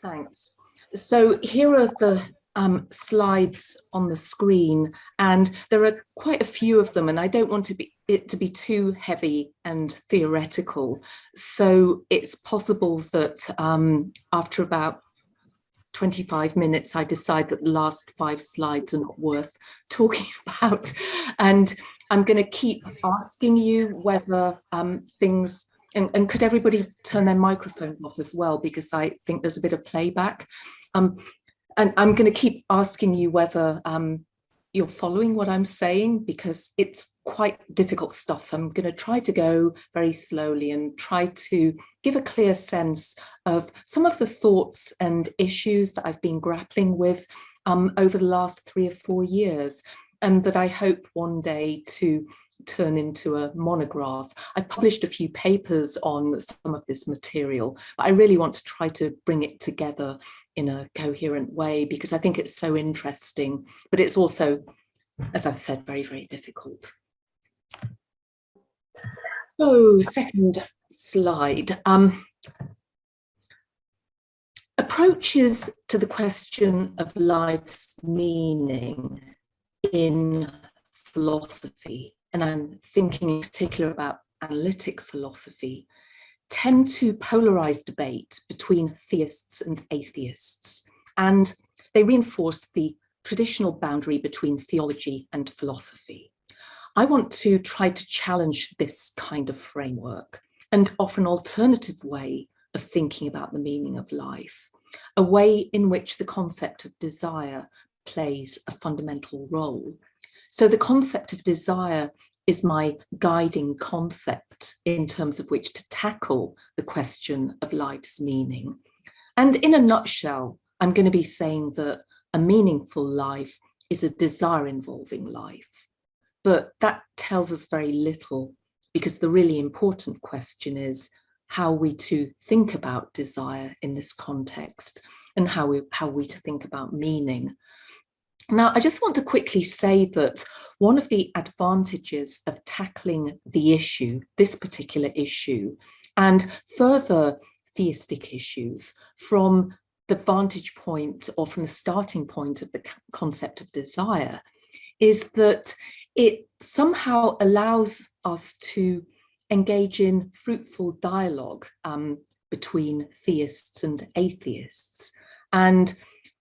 Thanks. So here are the slides on the screen, and there are quite a few of them, and I don't want it to be too heavy and theoretical. So it's possible that after about 25 minutes, I decide that the last 5 slides are not worth talking about. And I'm going to keep asking you whether things, and could everybody turn their microphone off as well, because I think there's a bit of playback. And I'm going to keep asking you whether you're following what I'm saying, because it's quite difficult stuff. So I'm going to try to go very slowly and try to give a clear sense of some of the thoughts and issues that I've been grappling with over the last 3 or 4 years, and that I hope one day to turn into a monograph. I published a few papers on some of this material, but I really want to try to bring it together in a coherent way, because I think it's so interesting, but it's also, as I've said, very, very difficult. So, second slide. Approaches to the question of life's meaning in philosophy, and I'm thinking in particular about analytic philosophy, tend to polarize debate between theists and atheists, and they reinforce the traditional boundary between theology and philosophy. I want to try to challenge this kind of framework and offer an alternative way of thinking about the meaning of life, a way in which the concept of desire plays a fundamental role. So the concept of desire is my guiding concept in terms of which to tackle the question of life's meaning. And in a nutshell, I'm going to be saying that a meaningful life is a desire-involving life. But that tells us very little, because the really important question is how we to think about desire in this context, and how we to think about meaning. Now, I just want to quickly say that one of the advantages of tackling the issue, this particular issue, and further theistic issues from the vantage point or from the starting point of the concept of desire, is that it somehow allows us to engage in fruitful dialogue between theists and atheists. And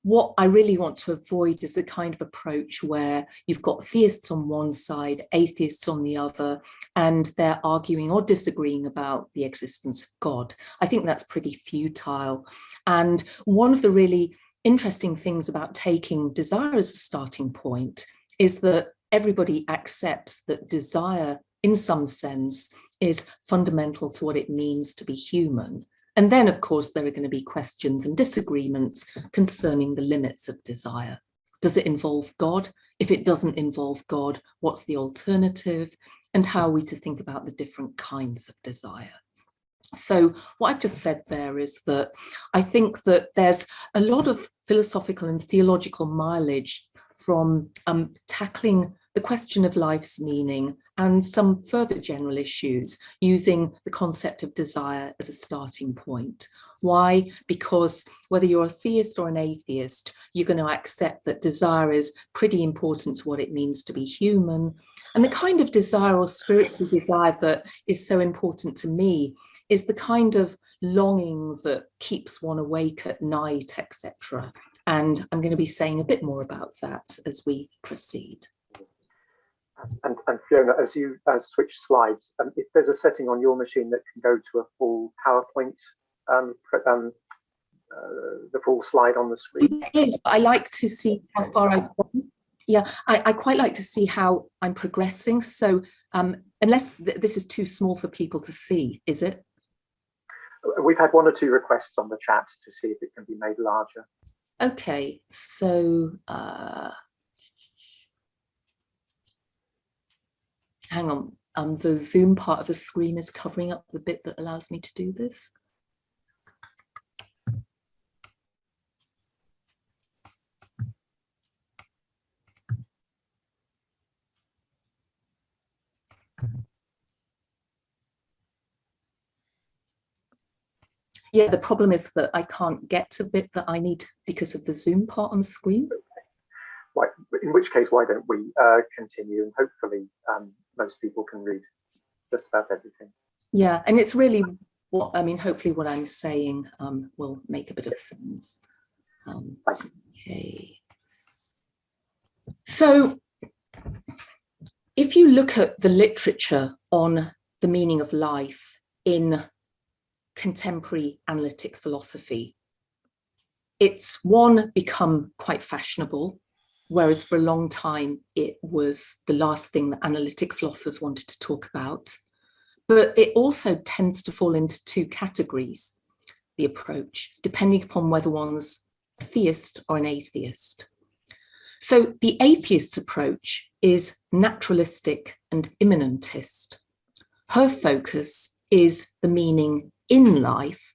what I really want to avoid is the kind of approach where you've got theists on one side, atheists on the other, and they're arguing or disagreeing about the existence of God. I think that's pretty futile. And one of the really interesting things about taking desire as a starting point is that everybody accepts that desire, in some sense, is fundamental to what it means to be human. And then, of course, there are going to be questions and disagreements concerning the limits of desire. Does it involve God? If it doesn't involve God, what's the alternative? And how are we to think about the different kinds of desire? So what I've just said there is that I think that there's a lot of philosophical and theological mileage from tackling the question of life's meaning and some further general issues using the concept of desire as a starting point. Why? Because whether you're a theist or an atheist, you're going to accept that desire is pretty important to what it means to be human. And the kind of desire or spiritual desire that is so important to me is the kind of longing that keeps one awake at night, etc. And I'm going to be saying a bit more about that as we proceed. And Fiona, as you switch slides, if there's a setting on your machine that can go to a full PowerPoint, the full slide on the screen. It is, but I like to see how far I've gone. Yeah, I quite like to see how I'm progressing. So unless this is too small for people to see, is it? We've had 1 or 2 requests on the chat to see if it can be made larger. Okay, so hang on, the Zoom part of the screen is covering up the bit that allows me to do this. Yeah, the problem is that I can't get to the bit that I need because of the Zoom part on the screen. Right. In which case, why don't we continue, and hopefully most people can read just about everything. Yeah, and it's really what, I mean, hopefully what I'm saying will make a bit of sense. Okay. So if you look at the literature on the meaning of life in contemporary analytic philosophy, it's become quite fashionable, whereas for a long time it was the last thing that analytic philosophers wanted to talk about. But it also tends to fall into two categories, the approach, depending upon whether one's a theist or an atheist. So the atheist's approach is naturalistic and immanentist. Her focus is the meaning in life,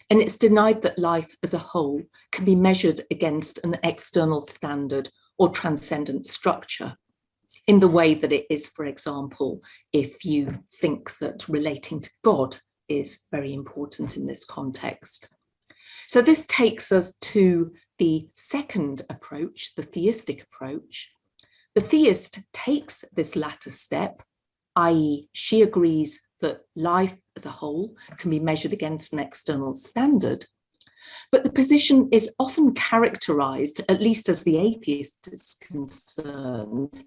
and it's denied that life as a whole can be measured against an external standard or transcendent structure, in the way that it is, for example, if you think that relating to God is very important in this context. So this takes us to the second approach, the theistic approach. The theist takes this latter step, i.e., she agrees that life as a whole can be measured against an external standard. But the position is often characterized, at least as the atheist is concerned,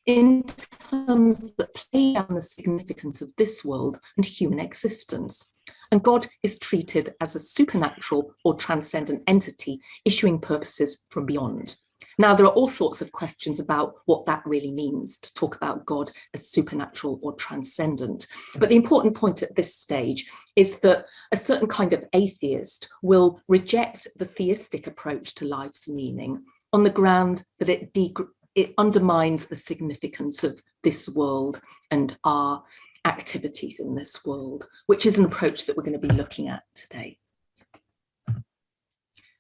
in terms that play down the significance of this world and human existence. And God is treated as a supernatural or transcendent entity issuing purposes from beyond. Now, there are all sorts of questions about what that really means to talk about God as supernatural or transcendent. But the important point at this stage is that a certain kind of atheist will reject the theistic approach to life's meaning on the ground that it undermines the significance of this world and our activities in this world, which is an approach that we're going to be looking at today.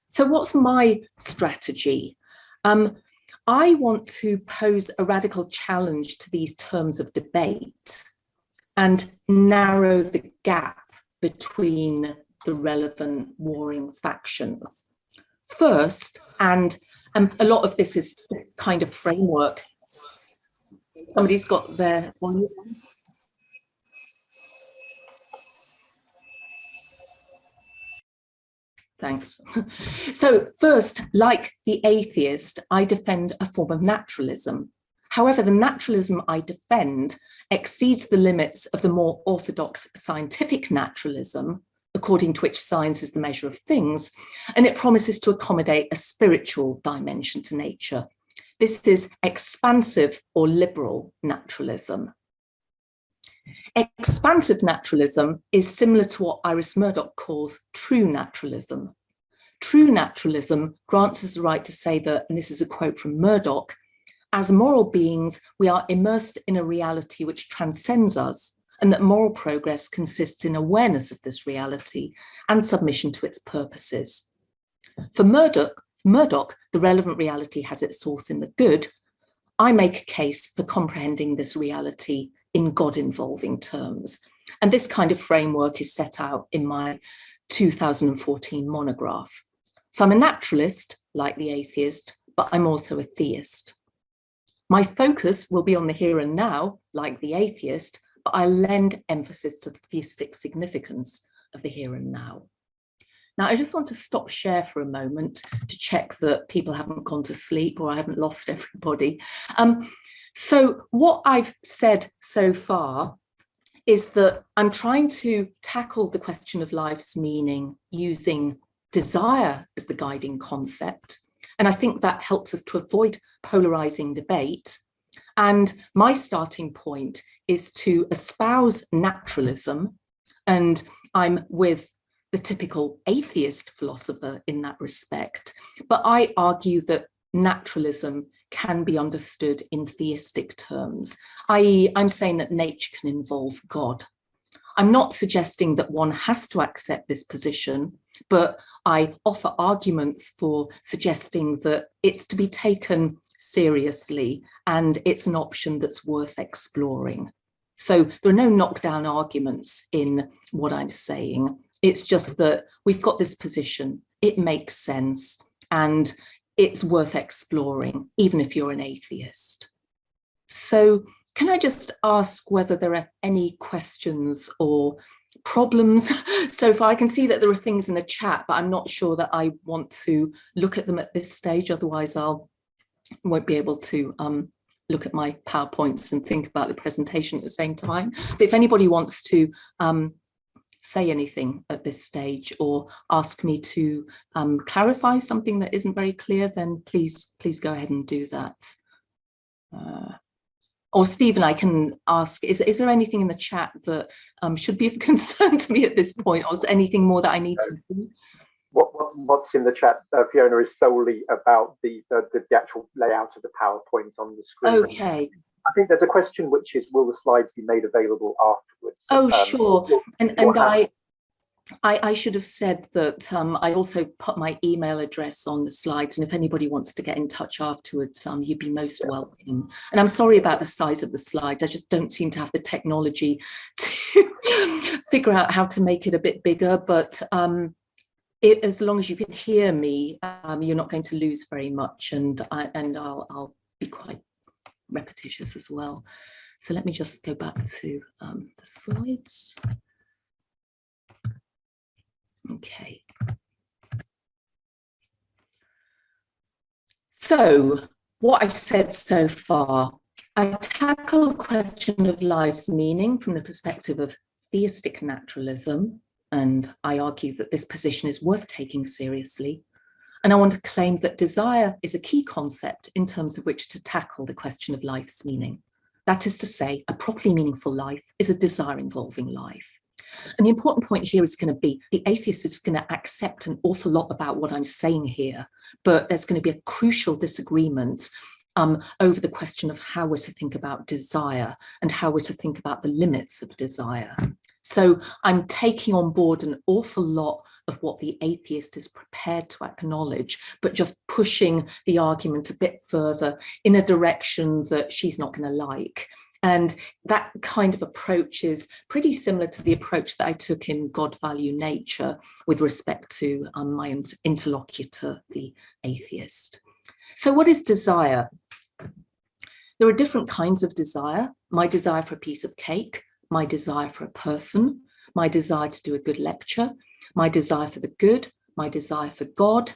So what's my strategy? I want to pose a radical challenge to these terms of debate and narrow the gap between the relevant warring factions. First, and a lot of this is this kind of framework. Somebody's got their volume on. Thanks. So first, like the atheist, I defend a form of naturalism. However, the naturalism I defend exceeds the limits of the more orthodox scientific naturalism, according to which science is the measure of things, and it promises to accommodate a spiritual dimension to nature. This is expansive or liberal naturalism. Expansive naturalism is similar to what Iris Murdoch calls true naturalism. True naturalism grants us the right to say that, and this is a quote from Murdoch, as moral beings, we are immersed in a reality which transcends us, and that moral progress consists in awareness of this reality and submission to its purposes. For Murdoch, the relevant reality has its source in the good. I make a case for comprehending this reality in God-involving terms. And this kind of framework is set out in my 2014 monograph. So I'm a naturalist, like the atheist, but I'm also a theist. My focus will be on the here and now, like the atheist, but I lend emphasis to the theistic significance of the here and now. Now, I just want to stop share for a moment to check that people haven't gone to sleep or I haven't lost everybody. So what I've said so far is that I'm trying to tackle the question of life's meaning using desire as the guiding concept. And I think that helps us to avoid polarizing debate. And my starting point is to espouse naturalism, and I'm with the typical atheist philosopher in that respect. But I argue that naturalism can be understood in theistic terms, i.e., I'm saying that nature can involve God. I'm not suggesting that one has to accept this position, but I offer arguments for suggesting that it's to be taken seriously and it's an option that's worth exploring. So there are no knockdown arguments in what I'm saying. It's just that we've got this position, it makes sense, and it's worth exploring, even if you're an atheist. So can I just ask whether there are any questions or problems so far? I can see that there are things in the chat, but I'm not sure that I want to look at them at this stage. Otherwise, won't be able to look at my PowerPoints and think about the presentation at the same time. But if anybody wants to say anything at this stage or ask me to clarify something that isn't very clear, then please go ahead and do that. Or Stephen, I can ask, is there anything in the chat that should be of concern to me at this point, or is there anything more that I need to do? What's in the chat, Fiona, is solely about the actual layout of the PowerPoint on the screen. Okay. I think there's a question which is, will the slides be made available afterwards? Oh, sure. And I should have said that I also put my email address on the slides, and if anybody wants to get in touch afterwards, you'd be most welcome. And I'm sorry about the size of the slides. I just don't seem to have the technology to figure out how to make it a bit bigger, but as long as you can hear me, you're not going to lose very much, and I'll be quite repetitious as well. So let me just go back to the slides. Okay. So what I've said so far, I tackle the question of life's meaning from the perspective of theistic naturalism, and I argue that this position is worth taking seriously. And I want to claim that desire is a key concept in terms of which to tackle the question of life's meaning. That is to say, a properly meaningful life is a desire-involving life. And the important point here is going to be the atheist is going to accept an awful lot about what I'm saying here, but there's going to be a crucial disagreement over the question of how we're to think about desire and how we're to think about the limits of desire. So I'm taking on board an awful lot of what the atheist is prepared to acknowledge, but just pushing the argument a bit further in a direction that she's not going to like. And that kind of approach is pretty similar to the approach that I took in God, Value, Nature with respect to my interlocutor, the atheist. So what is desire? There are different kinds of desire. My desire for a piece of cake, my desire for a person, my desire to do a good lecture, my desire for the good, my desire for God,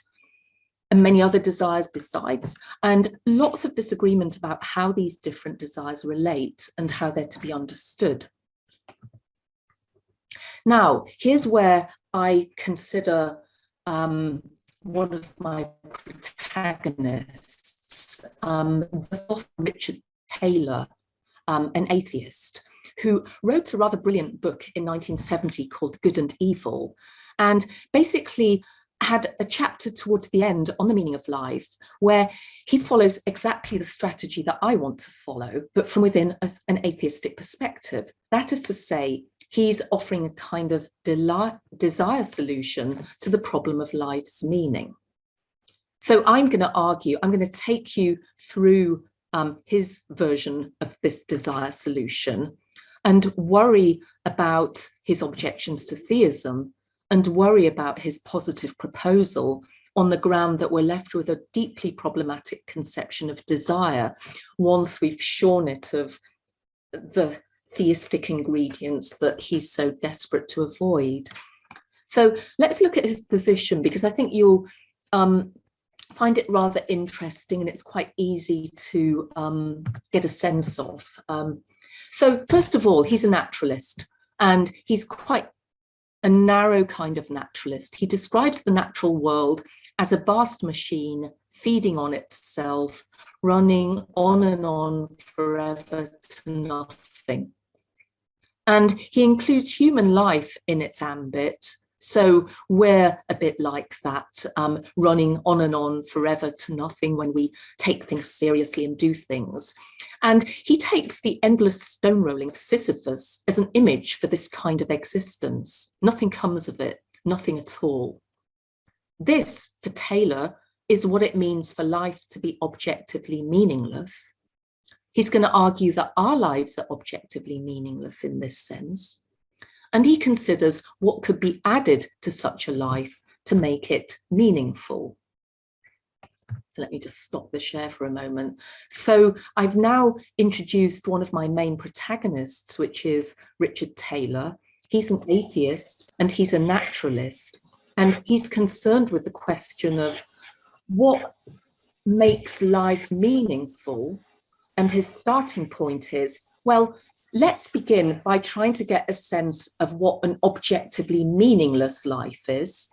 and many other desires besides, and lots of disagreement about how these different desires relate and how they're to be understood. Now, here's where I consider one of my protagonists, the philosopher Richard Taylor, an atheist, who wrote a rather brilliant book in 1970 called Good and Evil, and basically had a chapter towards the end on the meaning of life, where he follows exactly the strategy that I want to follow, but from within an atheistic perspective. That is to say, he's offering a kind of desire solution to the problem of life's meaning. So I'm going to argue, I'm going to take you through his version of this desire solution and worry about his objections to theism and worry about his positive proposal on the ground that we're left with a deeply problematic conception of desire once we've shorn it of the theistic ingredients that he's so desperate to avoid. So let's look at his position, because I think you'll find it rather interesting and it's quite easy to get a sense of. So first of all, he's a naturalist, and he's quite a narrow kind of naturalist. He describes the natural world as a vast machine feeding on itself, running on and on forever to nothing. And he includes human life in its ambit. So we're a bit like that, running on and on forever to nothing when we take things seriously and do things. And he takes the endless stone rolling of Sisyphus as an image for this kind of existence. Nothing comes of it, nothing at all. This, for Taylor, is what it means for life to be objectively meaningless. He's going to argue that our lives are objectively meaningless in this sense. And he considers what could be added to such a life to make it meaningful. So let me just stop the share for a moment. So I've now introduced one of my main protagonists, which is Richard Taylor. He's an atheist and he's a naturalist, and he's concerned with the question of what makes life meaningful. And his starting point is, well, let's begin by trying to get a sense of what an objectively meaningless life is.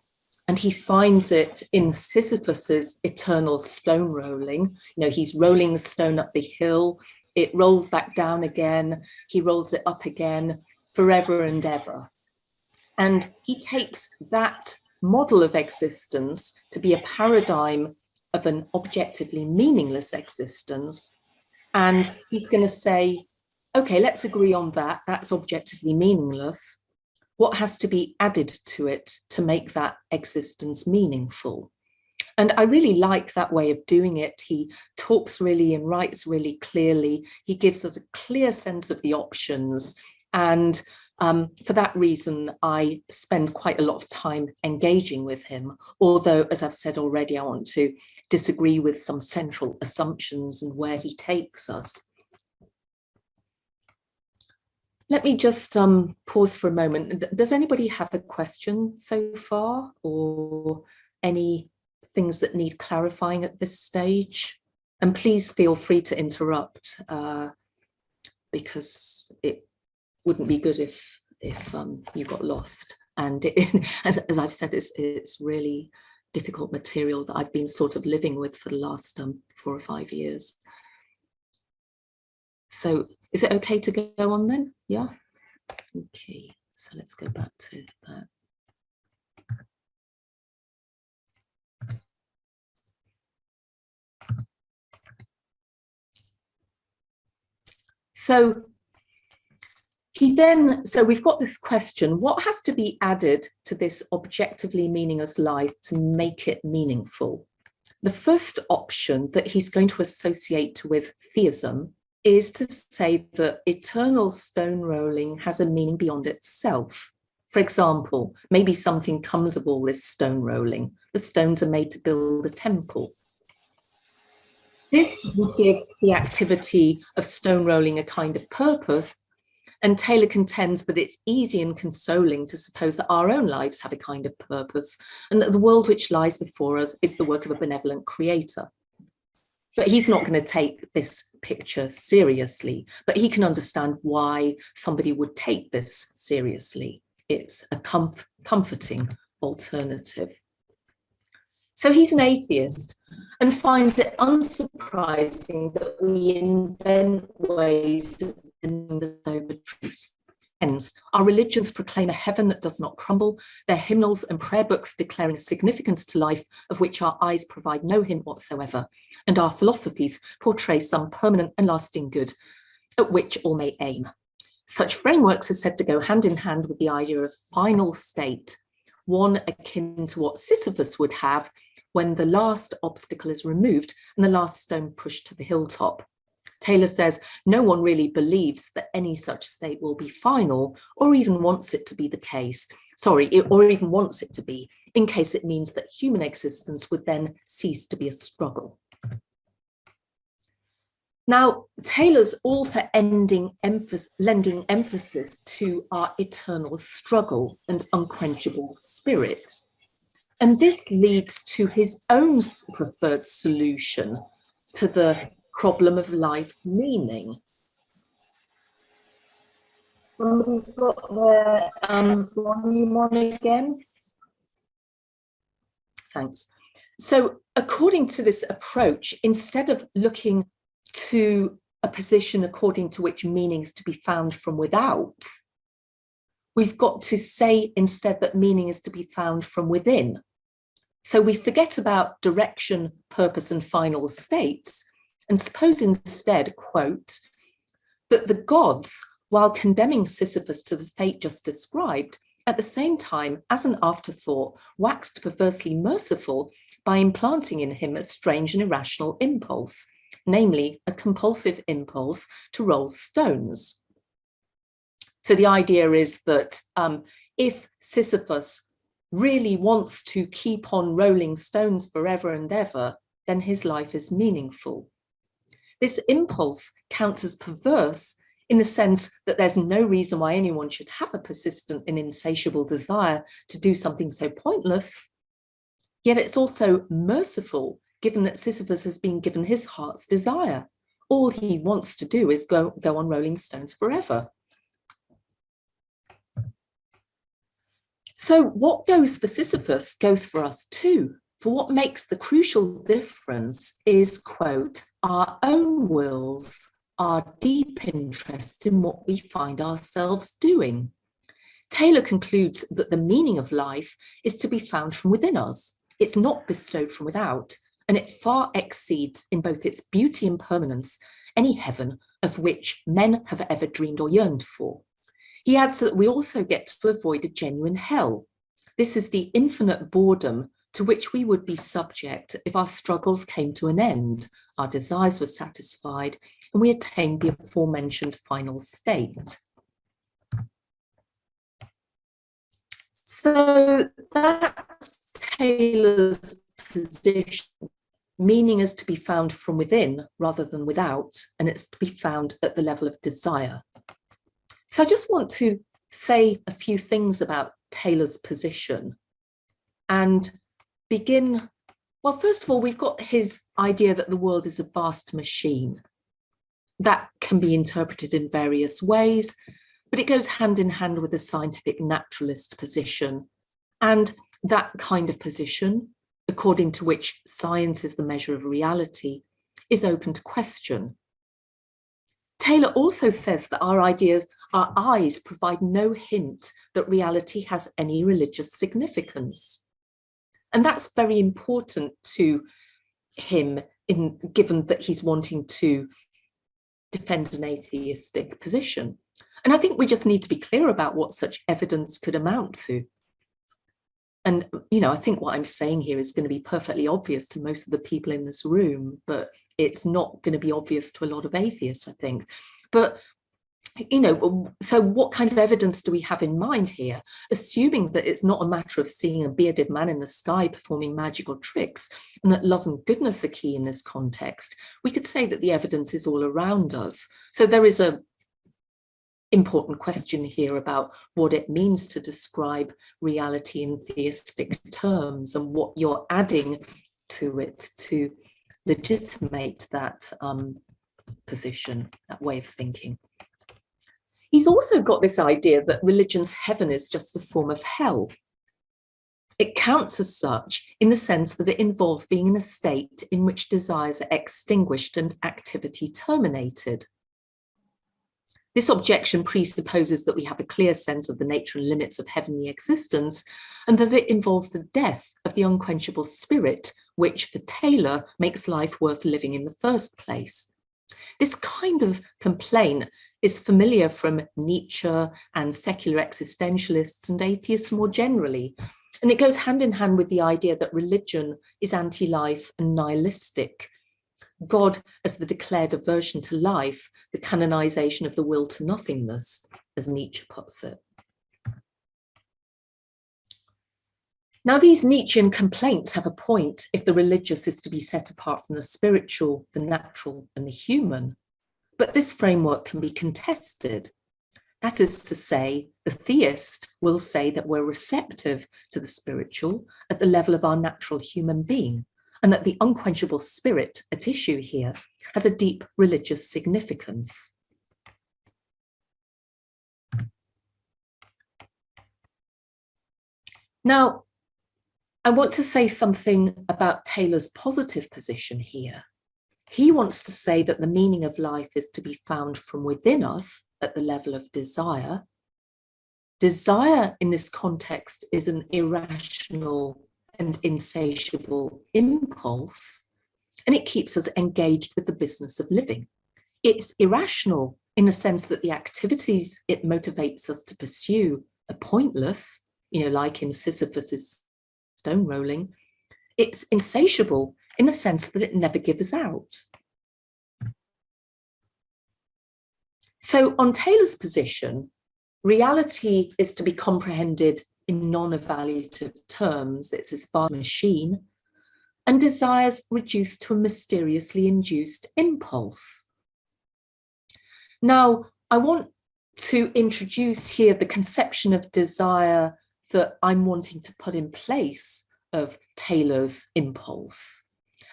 And he finds it in Sisyphus's eternal stone rolling. You know, he's rolling the stone up the hill, it rolls back down again, he rolls it up again, forever and ever. And he takes that model of existence to be a paradigm of an objectively meaningless existence. And he's going to say, okay, let's agree on that. That's objectively meaningless. What has to be added to it to make that existence meaningful? And I really like that way of doing it. He talks really and writes really clearly. He gives us a clear sense of the options. And for that reason, I spend quite a lot of time engaging with him, although, as I've said already, I want to disagree with some central assumptions and where he takes us. Let me just pause for a moment. Does anybody have a question so far, or any things that need clarifying at this stage? And please feel free to interrupt, because it wouldn't be good if you got lost. And as I've said, it's really difficult material that I've been sort of living with for the last 4 or 5 years. So is it okay to go on then? Yeah. Okay, so let's go back to that. So we've got this question, what has to be added to this objectively meaningless life to make it meaningful? The first option that he's going to associate with theism is to say that eternal stone rolling has a meaning beyond itself. For example, maybe something comes of all this stone rolling. The stones are made to build a temple. This would give the activity of stone rolling a kind of purpose, and Taylor contends that it's easy and consoling to suppose that our own lives have a kind of purpose, and that the world which lies before us is the work of a benevolent creator. But he's not going to take this picture seriously, but he can understand why somebody would take this seriously. It's a comforting alternative. So he's an atheist and finds it unsurprising that we invent ways of denying the sober truth. Hence, our religions proclaim a heaven that does not crumble, their hymnals and prayer books declaring a significance to life of which our eyes provide no hint whatsoever, and our philosophies portray some permanent and lasting good at which all may aim. Such frameworks are said to go hand in hand with the idea of final state, one akin to what Sisyphus would have when the last obstacle is removed and the last stone pushed to the hilltop. Taylor says no one really believes that any such state will be final, or even wants it to be the case, or even wants it to be, in case it means that human existence would then cease to be a struggle. Now, Taylor's all for lending emphasis to our eternal struggle and unquenchable spirit. And this leads to his own preferred solution to the problem of life's meaning. Somebody's got their volume on again. Thanks. So according to this approach, instead of looking to a position according to which meaning is to be found from without, we've got to say instead that meaning is to be found from within. So we forget about direction, purpose, and final states, and suppose instead, quote, that the gods, while condemning Sisyphus to the fate just described, at the same time, as an afterthought, waxed perversely merciful by implanting in him a strange and irrational impulse, namely a compulsive impulse to roll stones. So the idea is that if Sisyphus really wants to keep on rolling stones forever and ever, then his life is meaningful. This impulse counts as perverse in the sense that there's no reason why anyone should have a persistent and insatiable desire to do something so pointless. Yet it's also merciful, given that Sisyphus has been given his heart's desire. All he wants to do is go on rolling stones forever. So what goes for Sisyphus goes for us too. For what makes the crucial difference is, quote, our own wills, our deep interest in what we find ourselves doing. Taylor concludes that the meaning of life is to be found from within us. It's not bestowed from without, and it far exceeds in both its beauty and permanence any heaven of which men have ever dreamed or yearned for. He adds that we also get to avoid a genuine hell. This is the infinite boredom to which we would be subject if our struggles came to an end, our desires were satisfied, and we attained the aforementioned final state. So that's Taylor's position. Meaning is to be found from within rather than without, and it's to be found at the level of desire. So I just want to say a few things about Taylor's position and begin. Well, first of all, we've got his idea that the world is a vast machine. That can be interpreted in various ways, but it goes hand in hand with the scientific naturalist position. And that kind of position, according to which science is the measure of reality, is open to question. Taylor also says that our eyes provide no hint that reality has any religious significance. And that's very important to him, given that he's wanting to defend an atheistic position. And I think we just need to be clear about what such evidence could amount to. And, I think what I'm saying here is going to be perfectly obvious to most of the people in this room, but it's not going to be obvious to a lot of atheists, I think. But, so what kind of evidence do we have in mind here? Assuming that it's not a matter of seeing a bearded man in the sky performing magical tricks, and that love and goodness are key in this context, we could say that the evidence is all around us. So there is a important question here about what it means to describe reality in theistic terms and what you're adding to it to legitimate that position, that way of thinking. He's also got this idea that religion's heaven is just a form of hell. It counts as such in the sense that it involves being in a state in which desires are extinguished and activity terminated. This objection presupposes that we have a clear sense of the nature and limits of heavenly existence, and that it involves the death of the unquenchable spirit, which for Taylor makes life worth living in the first place. This kind of complaint is familiar from Nietzsche and secular existentialists and atheists more generally, and it goes hand in hand with the idea that religion is anti-life and nihilistic. God as the declared aversion to life, the canonization of the will to nothingness, as Nietzsche puts it. Now, these Nietzschean complaints have a point if the religious is to be set apart from the spiritual, the natural, and the human. But this framework can be contested. That is to say, the theist will say that we're receptive to the spiritual at the level of our natural human being, and that the unquenchable spirit at issue here has a deep religious significance. Now, I want to say something about Taylor's positive position here. He wants to say that the meaning of life is to be found from within us at the level of desire. Desire in this context is an irrational and insatiable impulse, and it keeps us engaged with the business of living. It's irrational in the sense that the activities it motivates us to pursue are pointless, like in Sisyphus's stone rolling. It's insatiable in the sense that it never gives out. So on Taylor's position, reality is to be comprehended in non-evaluative terms. It's this vast machine, and desires reduced to a mysteriously induced impulse. Now, I want to introduce here the conception of desire that I'm wanting to put in place of Taylor's impulse.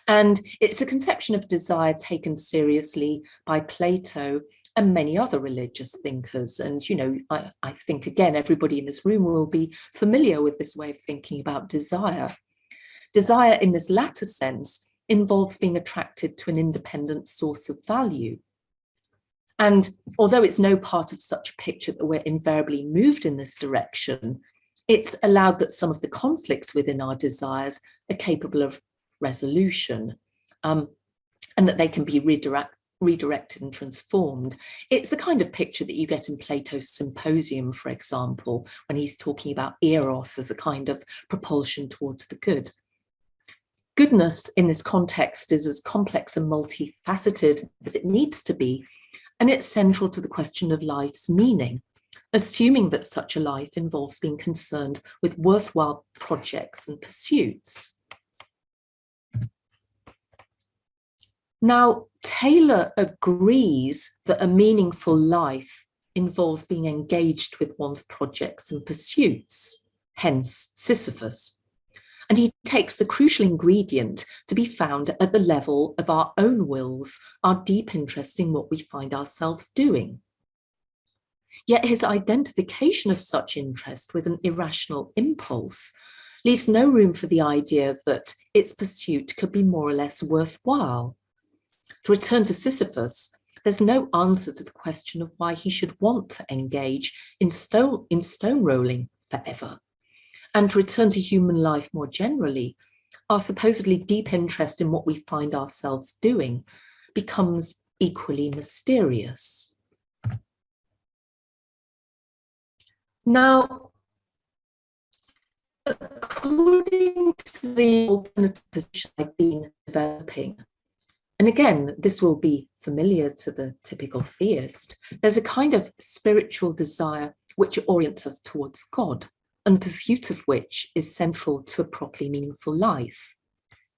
And it's a conception of desire taken seriously by Plato and many other religious thinkers. And, you know, I think, again, everybody in this room will be familiar with this way of thinking about desire. Desire in this latter sense involves being attracted to an independent source of value. And although it's no part of such a picture that we're invariably moved in this direction, it's allowed that some of the conflicts within our desires are capable of resolution, and that they can be redirected and transformed. It's the kind of picture that you get in Plato's Symposium, for example, when he's talking about eros as a kind of propulsion towards the good. Goodness in this context is as complex and multifaceted as it needs to be, and it's central to the question of life's meaning, assuming that such a life involves being concerned with worthwhile projects and pursuits. Now, Taylor agrees that a meaningful life involves being engaged with one's projects and pursuits, hence Sisyphus. And he takes the crucial ingredient to be found at the level of our own wills, our deep interest in what we find ourselves doing. Yet his identification of such interest with an irrational impulse leaves no room for the idea that its pursuit could be more or less worthwhile. To return to Sisyphus, there's no answer to the question of why he should want to engage in stone rolling forever. And to return to human life more generally, our supposedly deep interest in what we find ourselves doing becomes equally mysterious. Now, according to the alternative position I've been developing, and again, this will be familiar to the typical theist, there's a kind of spiritual desire which orients us towards God, and the pursuit of which is central to a properly meaningful life.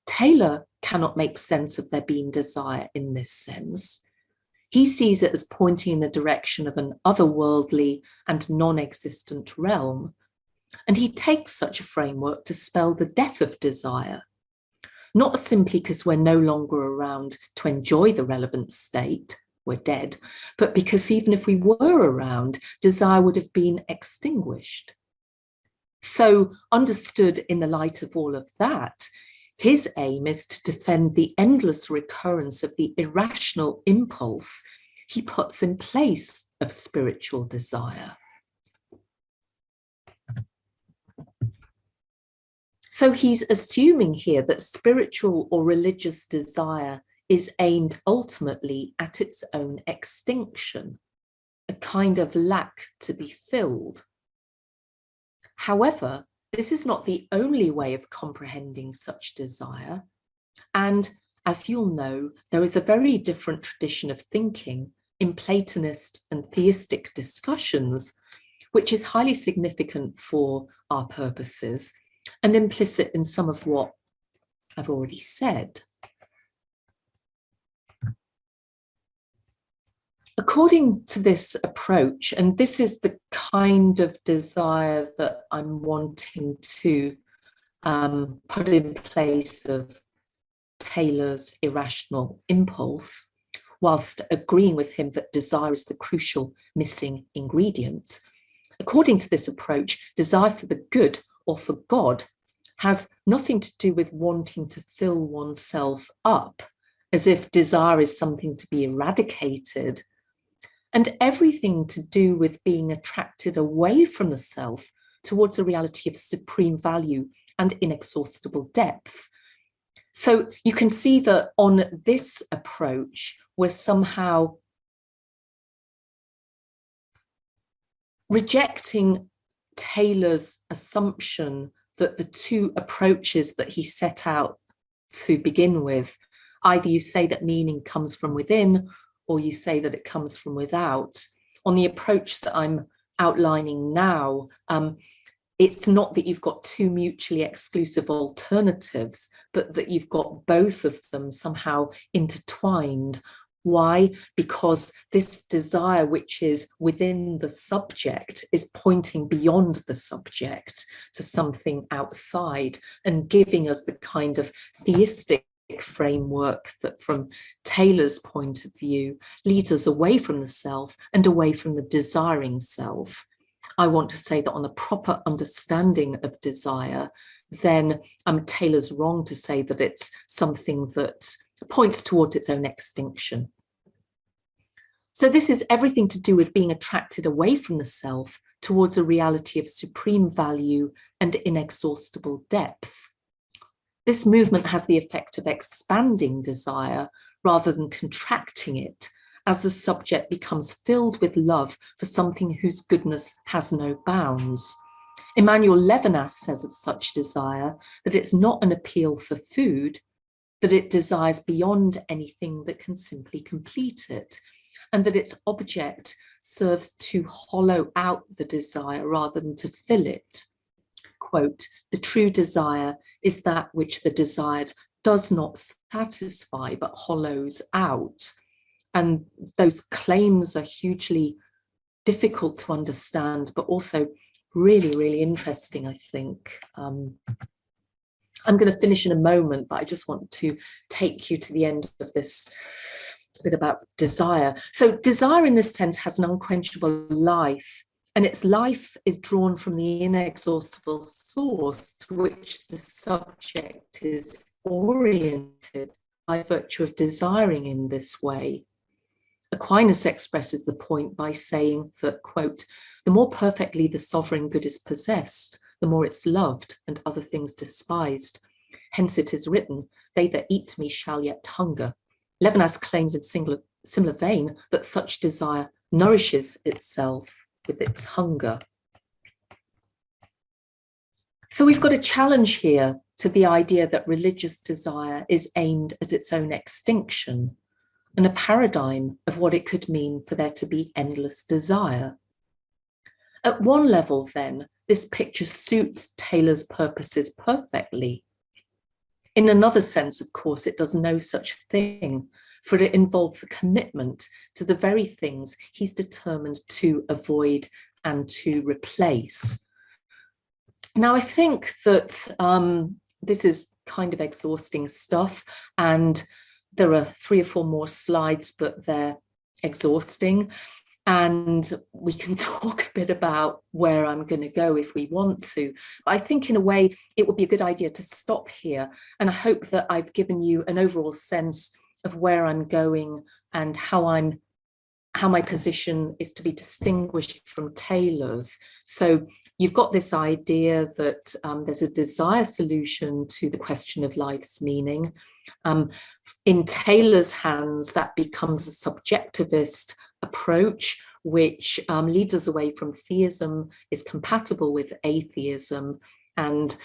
Taylor cannot make sense of there being desire in this sense. He sees it as pointing in the direction of an otherworldly and non-existent realm, and he takes such a framework to spell the death of desire, not simply because we're no longer around to enjoy the relevant state, we're dead, but because even if we were around, desire would have been extinguished. So, understood in the light of all of that, his aim is to defend the endless recurrence of the irrational impulse he puts in place of spiritual desire. So he's assuming here that spiritual or religious desire is aimed ultimately at its own extinction, a kind of lack to be filled. However, this is not the only way of comprehending such desire. And as you'll know, there is a very different tradition of thinking in Platonist and theistic discussions, which is highly significant for our purposes and implicit in some of what I've already said. According to this approach, and this is the kind of desire that I'm wanting to put in place of Taylor's irrational impulse, whilst agreeing with him that desire is the crucial missing ingredient. According to this approach, desire for the good or for God has nothing to do with wanting to fill oneself up, as if desire is something to be eradicated, and everything to do with being attracted away from the self towards a reality of supreme value and inexhaustible depth. So you can see that on this approach, we're somehow rejecting Taylor's assumption that the two approaches that he set out to begin with, either you say that meaning comes from within or you say that it comes from without. On the approach that I'm outlining now, it's not that you've got two mutually exclusive alternatives, but that you've got both of them somehow intertwined. Why? Because this desire, which is within the subject, is pointing beyond the subject to something outside and giving us the kind of theistic framework that, from Taylor's point of view, leads us away from the self and away from the desiring self. I want to say that on a proper understanding of desire, then Taylor's wrong to say that it's something that points towards its own extinction. So this is everything to do with being attracted away from the self towards a reality of supreme value and inexhaustible depth. This movement has the effect of expanding desire rather than contracting it, as the subject becomes filled with love for something whose goodness has no bounds. Emmanuel Levinas says of such desire that it's not an appeal for food, that it desires beyond anything that can simply complete it, and that its object serves to hollow out the desire rather than to fill it. Quote, "The true desire is that which the desired does not satisfy but hollows out." And those claims are hugely difficult to understand, but also really, really interesting, I think. I'm going to finish in a moment, but I just want to take you to the end of this bit about desire. So desire in this sense has an unquenchable life, and its life is drawn from the inexhaustible source to which the subject is oriented by virtue of desiring in this way. Aquinas expresses the point by saying that, quote, "The more perfectly the sovereign good is possessed, the more it's loved and other things despised. Hence it is written, they that eat me shall yet hunger." Levinas claims in similar vein that such desire nourishes itself with its hunger. So we've got a challenge here to the idea that religious desire is aimed at its own extinction, and a paradigm of what it could mean for there to be endless desire. At one level, then, this picture suits Taylor's purposes perfectly. In another sense, of course, it does no such thing, for it involves a commitment to the very things he's determined to avoid and to replace. Now, I think that this is kind of exhausting stuff, and there are 3 or 4 more slides, but they're exhausting. And we can talk a bit about where I'm going to go if we want to. But I think in a way, it would be a good idea to stop here. And I hope that I've given you an overall sense of where I'm going and how my position is to be distinguished from Taylor's. So you've got this idea that there's a desire solution to the question of life's meaning. In Taylor's hands, that becomes a subjectivist approach, which leads us away from theism, is compatible with atheism, and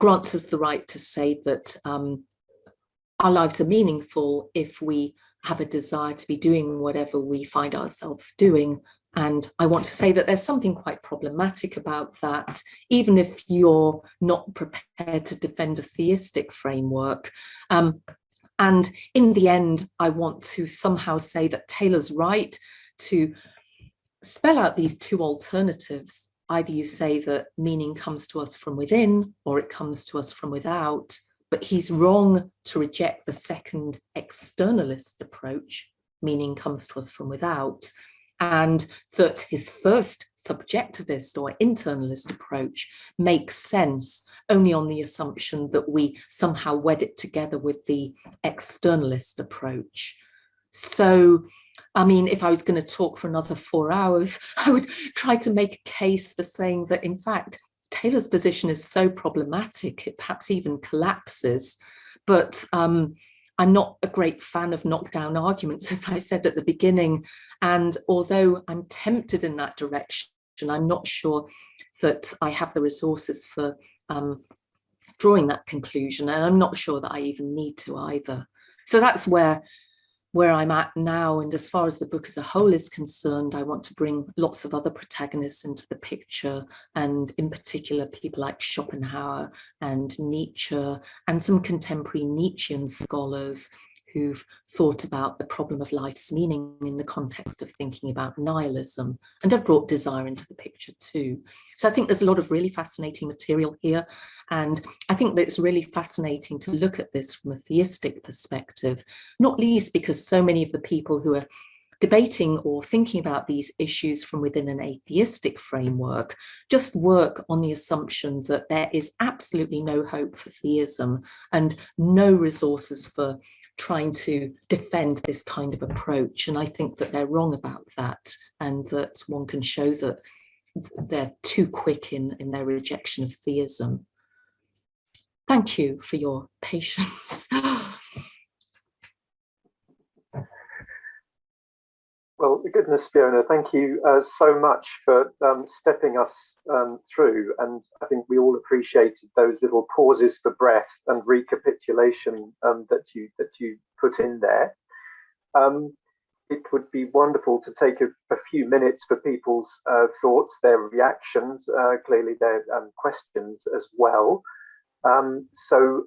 grants us the right to say that our lives are meaningful if we have a desire to be doing whatever we find ourselves doing. And I want to say that there's something quite problematic about that, even if you're not prepared to defend a theistic framework. And in the end, I want to somehow say that Taylor's right to spell out these 2 alternatives. Either you say that meaning comes to us from within or it comes to us from without, but he's wrong to reject the second externalist approach, meaning comes to us from without, and that his first subjectivist or internalist approach makes sense only on the assumption that we somehow wed it together with the externalist approach. So, I mean, if I was going to talk for another 4 hours, I would try to make a case for saying that, in fact, Taylor's position is so problematic, it perhaps even collapses. But I'm not a great fan of knockdown arguments, as I said at the beginning. And although I'm tempted in that direction, I'm not sure that I have the resources for drawing that conclusion. And I'm not sure that I even need to either. So that's where where I'm at now, and as far as the book as a whole is concerned, I want to bring lots of other protagonists into the picture, and in particular people like Schopenhauer and Nietzsche, and some contemporary Nietzschean scholars who've thought about the problem of life's meaning in the context of thinking about nihilism, and have brought desire into the picture too. So I think there's a lot of really fascinating material here, and I think that it's really fascinating to look at this from a theistic perspective, not least because so many of the people who are debating or thinking about these issues from within an atheistic framework just work on the assumption that there is absolutely no hope for theism and no resources for trying to defend this kind of approach. And I think that they're wrong about that, and that one can show that they're too quick in their rejection of theism. Thank you for your patience. Well, goodness, Fiona, thank you so much for stepping us through. And I think we all appreciated those little pauses for breath and recapitulation that you put in there. It would be wonderful to take a few minutes for people's thoughts, their reactions, clearly their questions as well. So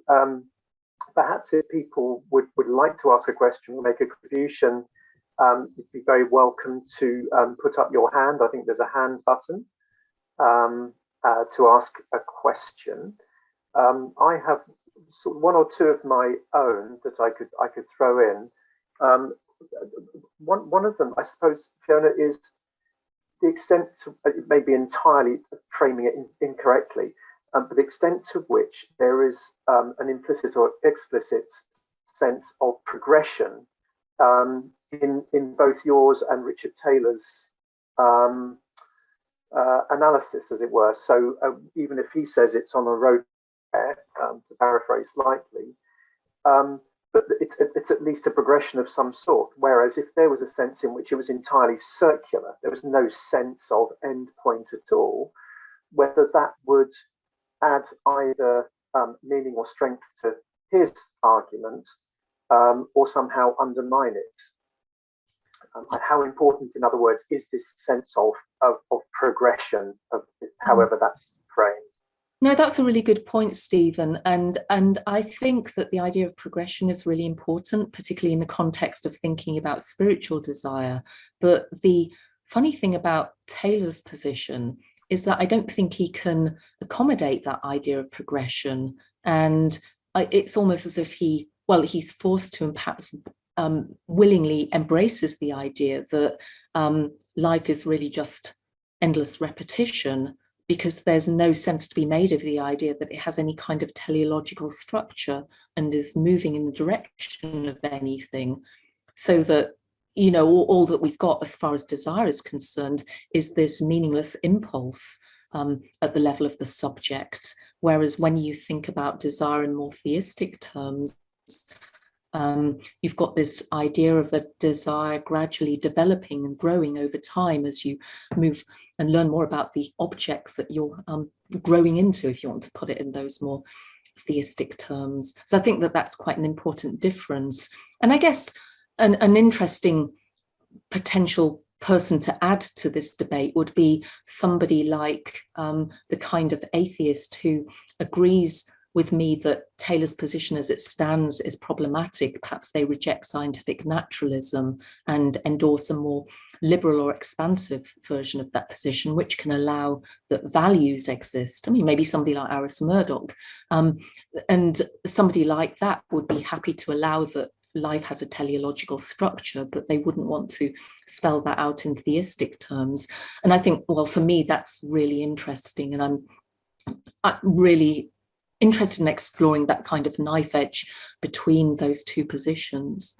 perhaps if people would like to ask a question or make a contribution, you'd be very welcome to put up your hand. I think there's a hand button to ask a question. I have sort of one or two of my own that I could throw in. One of them, I suppose, Fiona, is the extent to, it may be entirely framing it incorrectly, but the extent to which there is an implicit or explicit sense of progression in both yours and Richard Taylor's analysis, as it were. So even if he says it's on a road, to paraphrase slightly, but it's at least a progression of some sort. Whereas if there was a sense in which it was entirely circular, there was no sense of end point at all, whether that would add either meaning or strength to his argument, or somehow undermine it. How important, in other words, is this sense of progression, of however that's framed? No, that's a really good point, Stephen. And I think that the idea of progression is really important, particularly in the context of thinking about spiritual desire. But the funny thing about Taylor's position is that I don't think he can accommodate that idea of progression. And it's almost as if he's forced to, and perhaps willingly embraces the idea that life is really just endless repetition, because there's no sense to be made of the idea that it has any kind of teleological structure and is moving in the direction of anything. So that, you know, all that we've got as far as desire is concerned is this meaningless impulse at the level of the subject. Whereas when you think about desire in more theistic terms, you've got this idea of a desire gradually developing and growing over time as you move and learn more about the object that you're growing into, if you want to put it in those more theistic terms. So I think that that's quite an important difference. And I guess an interesting potential person to add to this debate would be somebody like the kind of atheist who agrees with me that Taylor's position as it stands is problematic. Perhaps they reject scientific naturalism and endorse a more liberal or expansive version of that position, which can allow that values exist. I mean, maybe somebody like Iris Murdoch, and somebody like that would be happy to allow that life has a teleological structure, but they wouldn't want to spell that out in theistic terms. And I think, well, for me, that's really interesting. And I'm really interested in exploring that kind of knife edge between those two positions.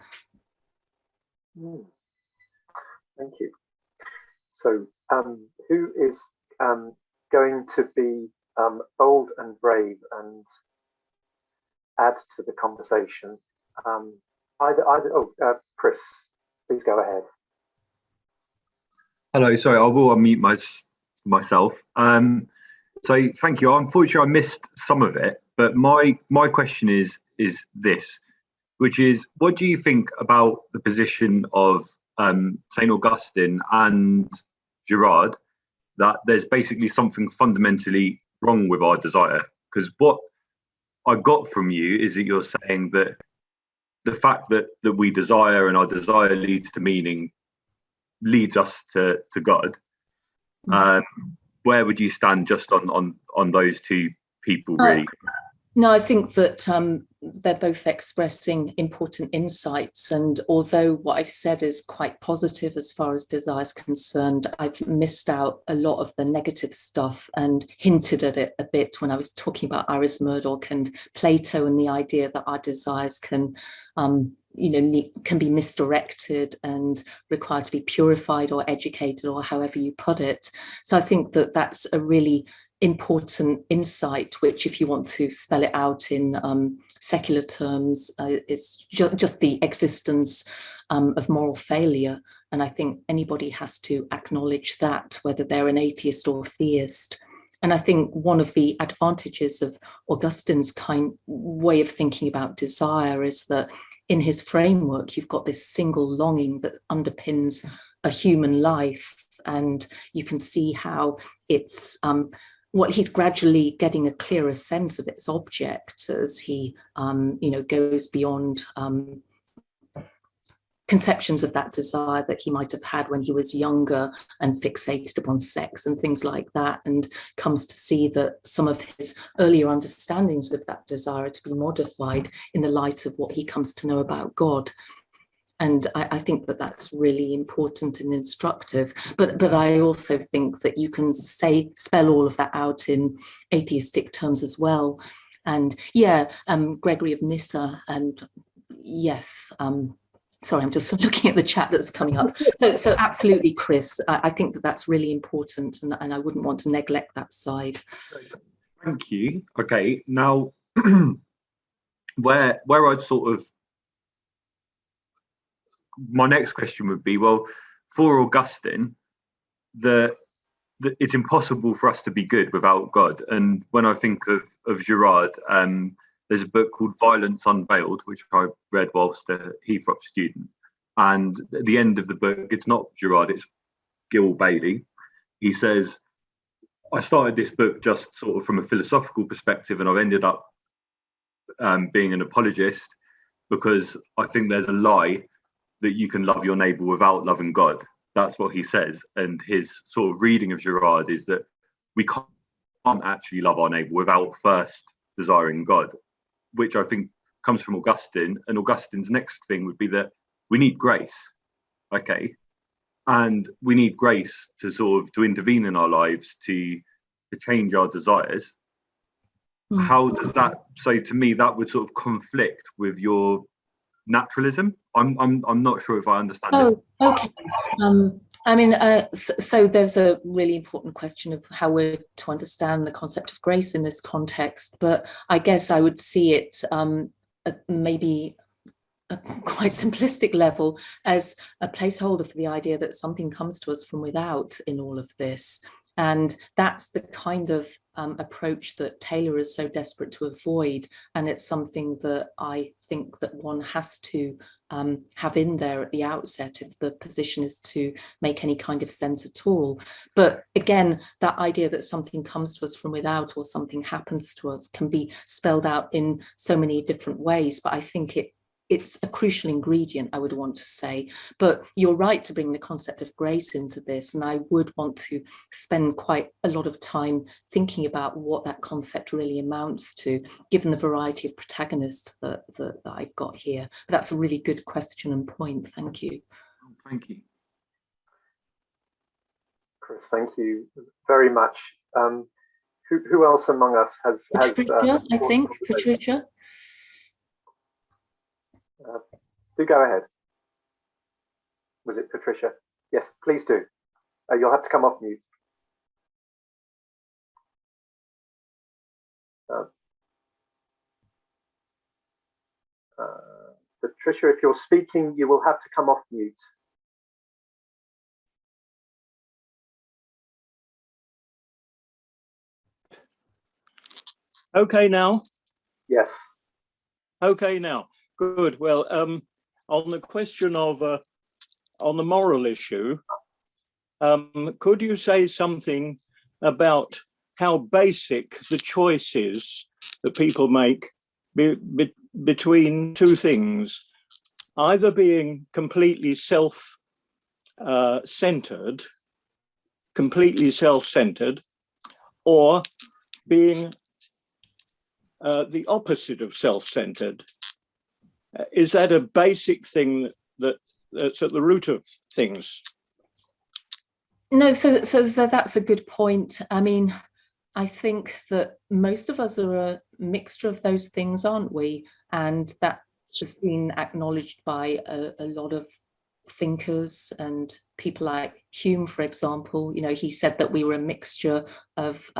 Thank you. So who is going to be bold and brave and add to the conversation? Chris, please go ahead. Hello, sorry, I will unmute myself. So thank you. Unfortunately, I missed some of it, but my question is this: which is, what do you think about the position of St. Augustine and Girard, that there's basically something fundamentally wrong with our desire? Because what I got from you is that you're saying that the fact that we desire, and our desire leads to meaning, leads us to God. Where would you stand just on those two people, really? No, I think that they're both expressing important insights. And although what I've said is quite positive as far as desire is concerned, I've missed out a lot of the negative stuff and hinted at it a bit when I was talking about Iris Murdoch and Plato, and the idea that our desires can can be misdirected and required to be purified or educated, or however you put it. So I think that that's a really important insight, which, if you want to spell it out in secular terms, is just the existence of moral failure. And I think anybody has to acknowledge that, whether they're an atheist or theist. And I think one of the advantages of Augustine's way of thinking about desire is that in his framework, you've got this single longing that underpins a human life. And you can see how it's what he's gradually getting a clearer sense of its object as he, goes beyond conceptions of that desire that he might have had when he was younger and fixated upon sex and things like that, and comes to see that some of his earlier understandings of that desire to be modified in the light of what he comes to know about God. And I think that that's really important and instructive. But I also think that you can spell all of that out in atheistic terms as well. And Gregory of Nyssa, and yes, sorry, I'm just looking at the chat that's coming up. So absolutely, Chris, I think that that's really important, and I wouldn't want to neglect that side. Thank you. Okay, now where I'd sort of, my next question would be, well, for Augustine, it's impossible for us to be good without God. And when I think of Girard, there's a book called Violence Unveiled, which I read whilst a Heathrop student. And at the end of the book, it's not Girard, it's Gil Bailey. He says, I started this book just sort of from a philosophical perspective, and I've ended up being an apologist, because I think there's a lie that you can love your neighbour without loving God. That's what he says. And his sort of reading of Girard is that we can't actually love our neighbour without first desiring God, which I think comes from Augustine. And Augustine's next thing would be that we need grace. Okay. And we need grace to sort of to intervene in our lives, to change our desires. How does that, so to me, that would sort of conflict with your naturalism? I'm not sure if I understand it. Okay. So there's a really important question of how we're to understand the concept of grace in this context, but I guess I would see it at maybe a quite simplistic level as a placeholder for the idea that something comes to us from without in all of this. And that's the kind of approach that Taylor is so desperate to avoid. And it's something that I think that one has to have in there at the outset if the position is to make any kind of sense at all. But again, that idea that something comes to us from without or something happens to us can be spelled out in so many different ways. But I think it's a crucial ingredient, I would want to say. But you're right to bring the concept of grace into this. And I would want to spend quite a lot of time thinking about what that concept really amounts to, given the variety of protagonists that I've got here. But that's a really good question and point. Thank you. Thank you. Chris, thank you very much. Who else among us has Patricia, I think, Patricia. Do go ahead. Was it Patricia? Yes, please do. You'll have to come off mute. Patricia, if you're speaking, you will have to come off mute. Okay now? Yes. Okay now. Good. Well, on the question of on the moral issue, could you say something about how basic the choice is that people make between two things, either being completely self-centered, or being the opposite of self-centered? Is that a basic thing that's at the root of things? No, so that's a good point. I mean, I think that most of us are a mixture of those things, aren't we? And that has been acknowledged by a lot of thinkers and people like Hume, for example. You know, he said that we were a mixture of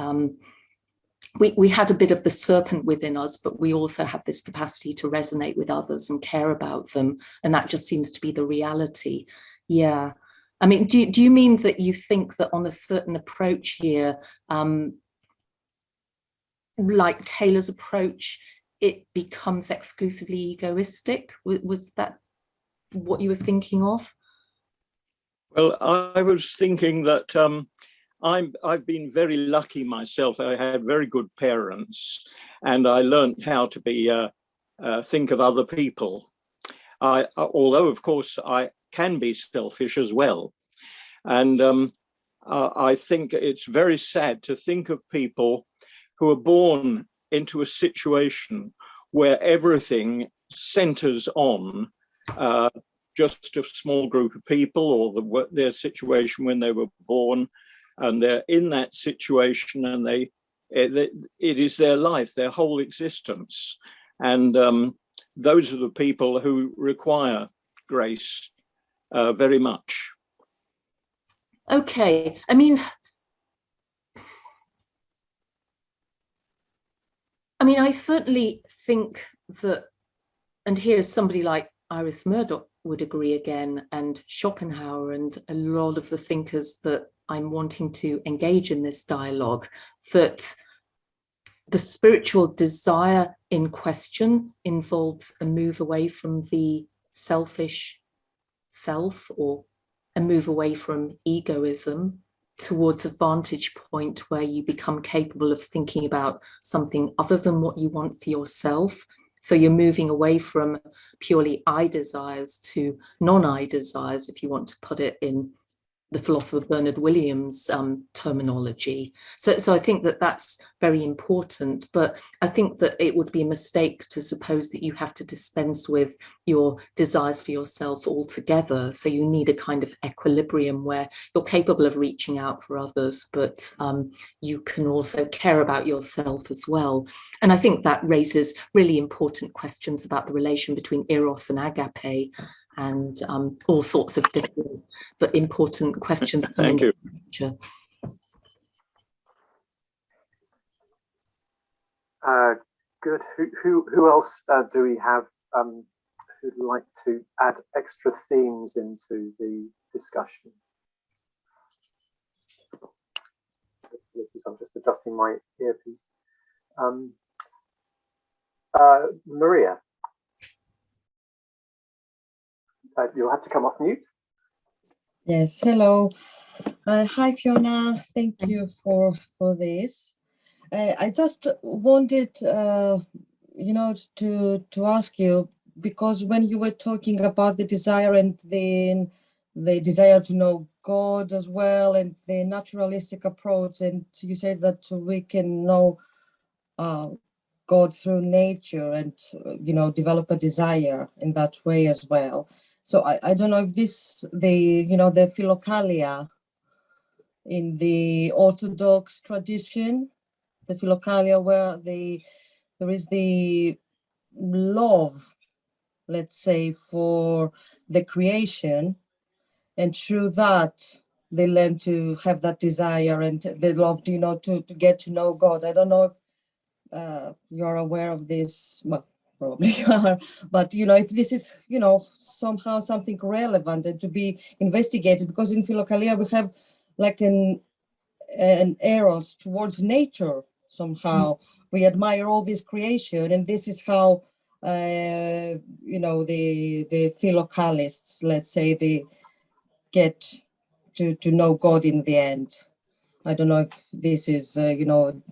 we had a bit of the serpent within us, but we also had this capacity to resonate with others and care about them. And that just seems to be the reality. Yeah. I mean, do you mean that you think that on a certain approach here, like Taylor's approach, it becomes exclusively egoistic? Was that what you were thinking of? Well, I was thinking that I've been very lucky myself. I had very good parents, and I learned how to be think of other people. Although, of course, I can be selfish as well. And I think it's very sad to think of people who are born into a situation where everything centers on just a small group of people, or their situation when they were born, and they're in that situation, and it is their life, their whole existence. And those are the people who require grace very much. Okay, I mean, I certainly think that, and here's somebody like Iris Murdoch would agree again, and Schopenhauer, and a lot of the thinkers that I'm wanting to engage in this dialogue, that the spiritual desire in question involves a move away from the selfish self, or a move away from egoism towards a vantage point where you become capable of thinking about something other than what you want for yourself. So you're moving away from purely I desires to non-I desires, if you want to put it in the philosopher Bernard Williams' terminology. So I think that that's very important, but I think that it would be a mistake to suppose that you have to dispense with your desires for yourself altogether. So you need a kind of equilibrium where you're capable of reaching out for others, but you can also care about yourself as well. And I think that raises really important questions about the relation between eros and agape, and all sorts of different but important questions. Thank you. Good. Who else do we have who'd like to add extra themes into the discussion? I'm just adjusting my earpiece. Maria. You'll have to come off mute. Yes, hello. Hi, Fiona. Thank you for this. I just wanted, to ask you, because when you were talking about the desire and then the desire to know God as well, and the naturalistic approach, and you said that we can know God through nature and, develop a desire in that way as well. So I don't know if the philokalia in the Orthodox tradition, the philokalia where there is the love, let's say, for the creation, and through that they learn to have that desire and they love to get to know God. I don't know if you're aware of this. Well, probably you are, but if this is somehow something relevant and to be investigated, because in philokalia we have like an eros towards nature somehow. We admire all this creation, and this is how you know, the philocalists, let's say, they get to know God in the end. I don't know if this is, you know,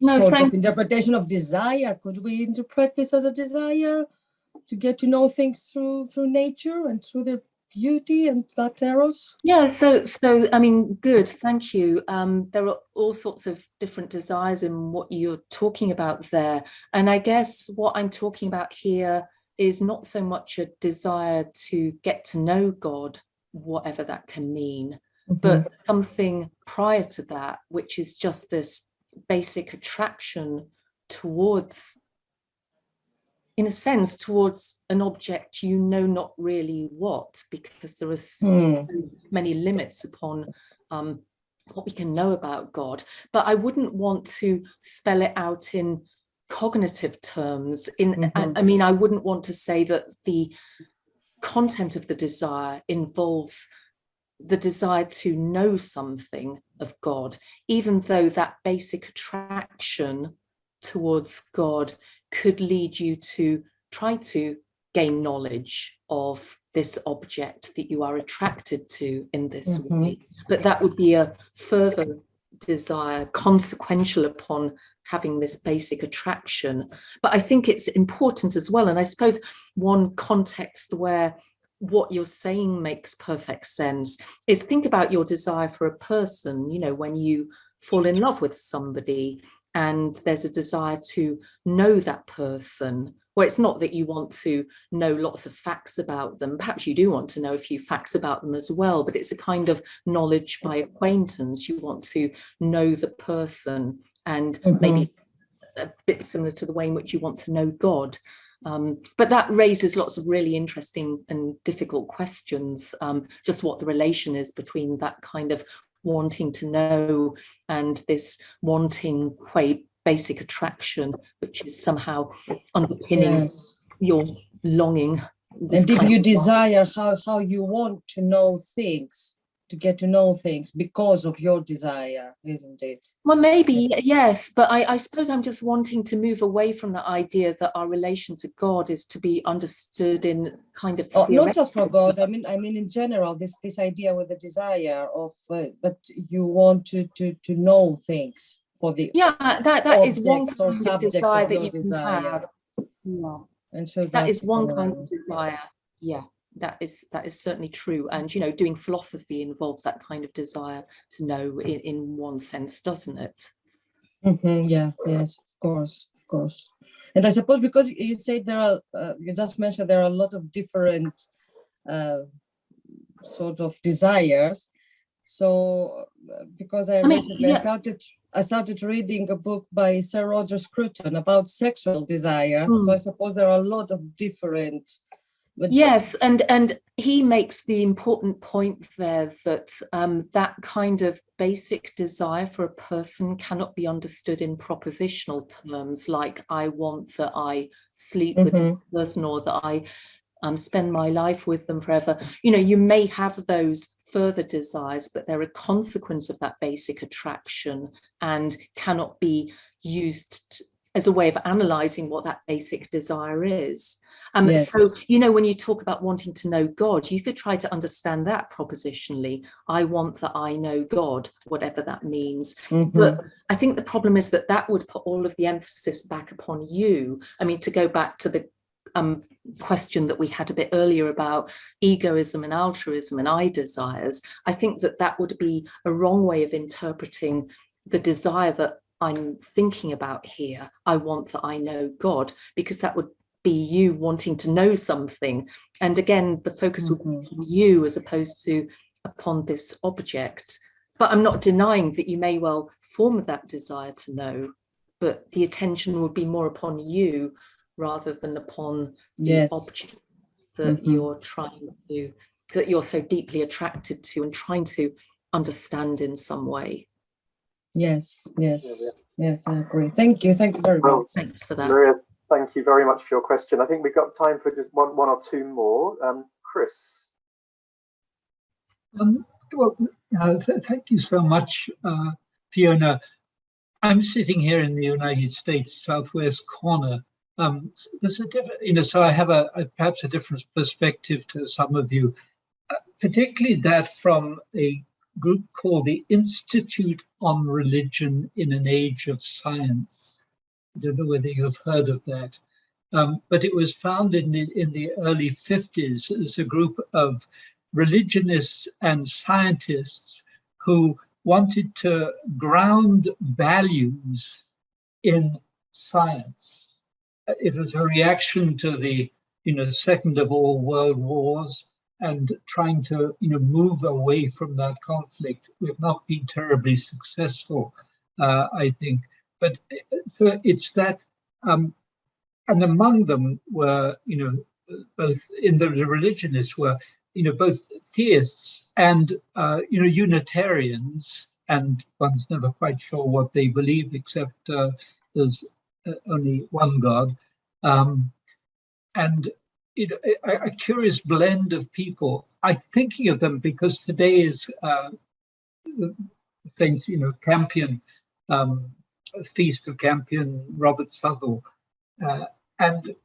sort of interpretation of desire. Could we interpret this as a desire to get to know things through nature and through their beauty and that eros? Yeah, so I mean, good, thank you. There are all sorts of different desires in what you're talking about there. And I guess what I'm talking about here is not so much a desire to get to know God, whatever that can mean, but something prior to that, which is just this basic attraction towards, in a sense, towards an object you know not really what, because there are so many limits upon what we can know about God. But I wouldn't want to spell it out in cognitive terms. I mean, I wouldn't want to say that the content of the desire involves the desire to know something of God, even though that basic attraction towards God could lead you to try to gain knowledge of this object that you are attracted to in this way. But that would be a further desire, consequential upon having this basic attraction. But I think it's important as well, and I suppose one context where what you're saying makes perfect sense is think about your desire for a person. You know, when you fall in love with somebody and there's a desire to know that person, where it's not that you want to know lots of facts about them. Perhaps you do want to know a few facts about them as well, but it's a kind of knowledge by acquaintance. You want to know the person, and maybe a bit similar to the way in which you want to know God. But that raises lots of really interesting and difficult questions, just what the relation is between that kind of wanting to know and this wanting quite basic attraction, which is somehow underpinning your longing. And if you desire, how you want to know things, to get to know things because of your desire, isn't it? Well, maybe, yes, but I suppose I'm just wanting to move away from the idea that our relation to God is to be understood in kind of not just for God. I mean in general, this idea with the desire of that you want to know things for the that is one kind or of subject desire of that your you can desire. have. Yeah. And so that is one kind of desire. Yeah. That is certainly true. And, you know, doing philosophy involves that kind of desire to know in one sense, doesn't it? Yeah, yes, of course. And I suppose because you say there are, you just mentioned there are a lot of different sort of desires. So because I started reading a book by Sir Roger Scruton about sexual desire. So I suppose there are a lot of different. Yes, and he makes the important point there that that kind of basic desire for a person cannot be understood in propositional terms, like I want that I sleep with this person or that I spend my life with them forever. You know, you may have those further desires, but they're a consequence of that basic attraction and cannot be used as a way of analysing what that basic desire is. So, you know, when you talk about wanting to know God, you could try to understand that propositionally. I want that I know God, whatever that means. But I think the problem is that that would put all of the emphasis back upon you. I mean, to go back to the question that we had a bit earlier about egoism and altruism and I desires, I think that that would be a wrong way of interpreting the desire that I'm thinking about here. I want that I know God, because that would be you wanting to know something. And again, the focus would be on you as opposed to upon this object. But I'm not denying that you may well form that desire to know, but the attention would be more upon you rather than upon the object that you're trying to, that you're so deeply attracted to and trying to understand in some way. Yes, I agree. Thank you very much. Thanks for that. Maria, thank you very much for your question. I think we've got time for just one or two more. Chris. Thank you so much, Fiona. I'm sitting here in the United States, southwest corner There's a different, so I have perhaps a different perspective to some of you, particularly that from a group called the Institute on Religion in an Age of Science. I don't know whether you've heard of that, but it was founded in the early 50s as a group of religionists and scientists who wanted to ground values in science. It was a reaction to the second of all world wars and trying to move away from that conflict. We've not been terribly successful, I think. But so it's that, and among them were both in the religionists were both theists and Unitarians, and one's never quite sure what they believe, except there's only one God, and a curious blend of people. I'm thinking of them because today is Saint Campion, Feast of Campion, Robert Southall, and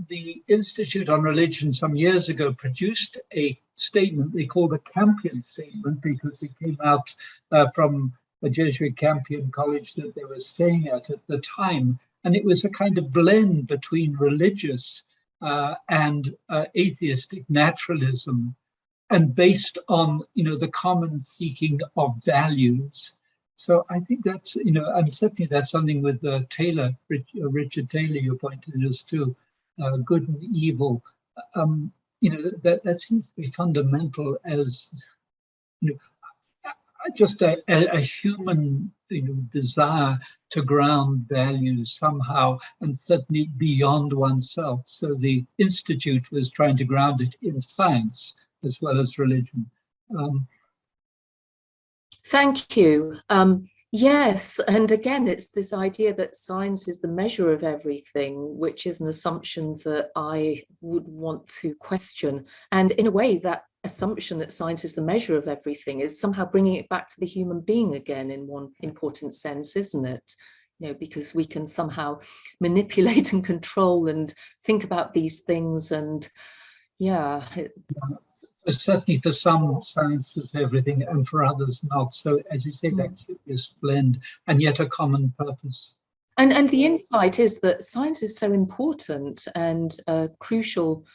the Institute on Religion some years ago produced a statement they called the Campion Statement, because it came out from a Jesuit Campion college that they were staying at the time. And it was a kind of blend between religious and atheistic naturalism, and based on the common seeking of values. So I think that's and certainly that's something with Taylor, Richard Taylor, you pointed us to. Good and evil, that seems to be fundamental as just a human desire to ground values somehow, and certainly beyond oneself. So the Institute was trying to ground it in science as well as religion. Thank you. Yes, and again, it's this idea that science is the measure of everything, which is an assumption that I would want to question. And in a way, that assumption that science is the measure of everything is somehow bringing it back to the human being again, in one important sense, isn't it? Because we can somehow manipulate and control and think about these things, and certainly for some, science is everything, and for others not. So, as you say, that curious blend, and yet a common purpose. And the insight is that science is so important and a crucial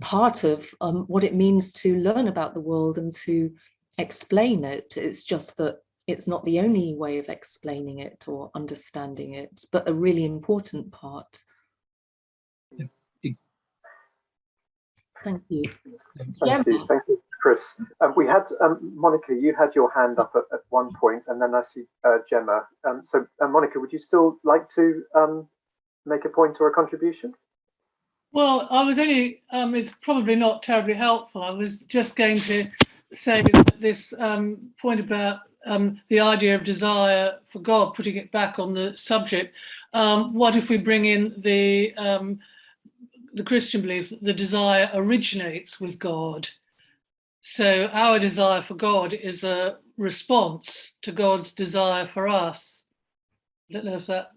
part of what it means to learn about the world and to explain it. It's just that it's not the only way of explaining it or understanding it, but a really important part. Thank you. Thank you, Chris. We had Monica. You had your hand up at one point, and then I see Gemma. So, Monica, would you still like to make a point or a contribution? Well, I was only. It's probably not terribly helpful. I was just going to say that this point about the idea of desire for God, putting it back on the subject. What if we bring in the Christian belief that the desire originates with God? So our desire for God is a response to God's desire for us. I don't know if that...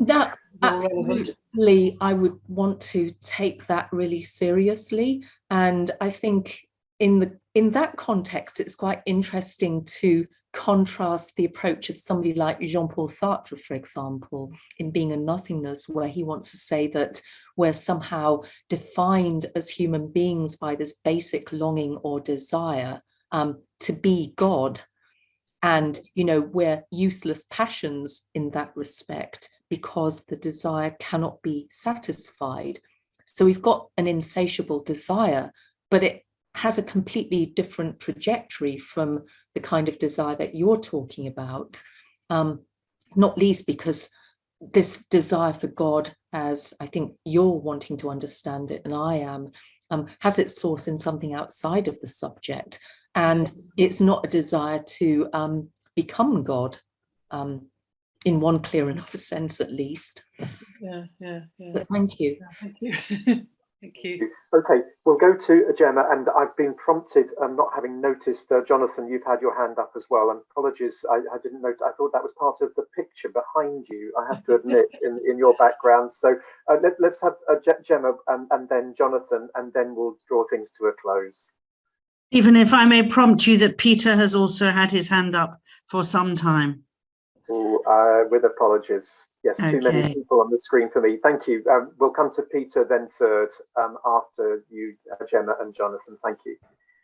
That absolutely, I would want to take that really seriously. And I think in that context, it's quite interesting to contrast the approach of somebody like Jean-Paul Sartre, for example, in Being and Nothingness, where he wants to say that we're somehow defined as human beings by this basic longing or desire to be God. And, we're useless passions in that respect because the desire cannot be satisfied. So we've got an insatiable desire, but it has a completely different trajectory from the kind of desire that you're talking about, not least because this desire for God, as I think you're wanting to understand it, and I am, has its source in something outside of the subject. And it's not a desire to become God, in one clear enough sense, at least. Yeah. But thank you. Thank you. Thank you. Okay, we'll go to Gemma, and I've been prompted, not having noticed, Jonathan, you've had your hand up as well, and apologies, I didn't know, I thought that was part of the picture behind you, I have to admit, in your background. So let's have Gemma and then Jonathan, and then we'll draw things to a close. Even if I may prompt you that Peter has also had his hand up for some time. With apologies. Yes, okay. Too many people on the screen for me. Thank you. We'll come to Peter then third, after you, Gemma and Jonathan. Thank you.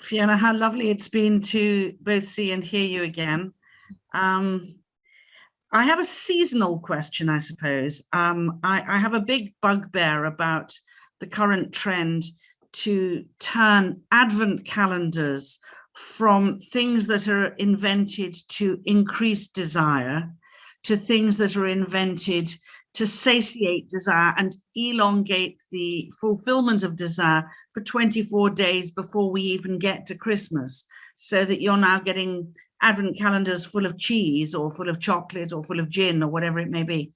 Fiona, how lovely it's been to both see and hear you again. I have a seasonal question, I suppose. I have a big bugbear about the current trend to turn Advent calendars from things that are invented to increase desire to things that are invented to satiate desire and elongate the fulfillment of desire for 24 days before we even get to Christmas, so that you're now getting Advent calendars full of cheese or full of chocolate or full of gin or whatever it may be.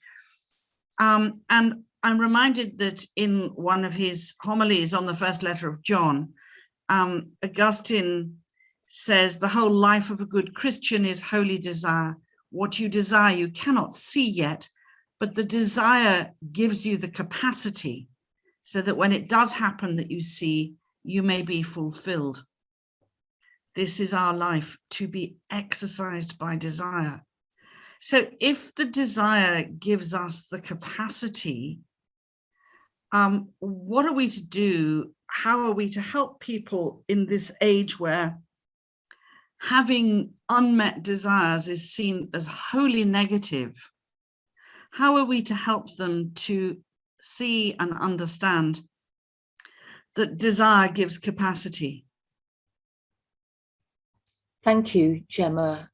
And I'm reminded that in one of his homilies on the first letter of John, Augustine says the whole life of a good Christian is holy desire. What you desire you cannot see yet, but the desire gives you the capacity so that when it does happen that you see, you may be fulfilled. This is our life, to be exercised by desire. So if the desire gives us the capacity, what are we to do? How are we to help people in this age where having unmet desires is seen as wholly negative? How are we to help them to see and understand that desire gives capacity? Thank you, Gemma.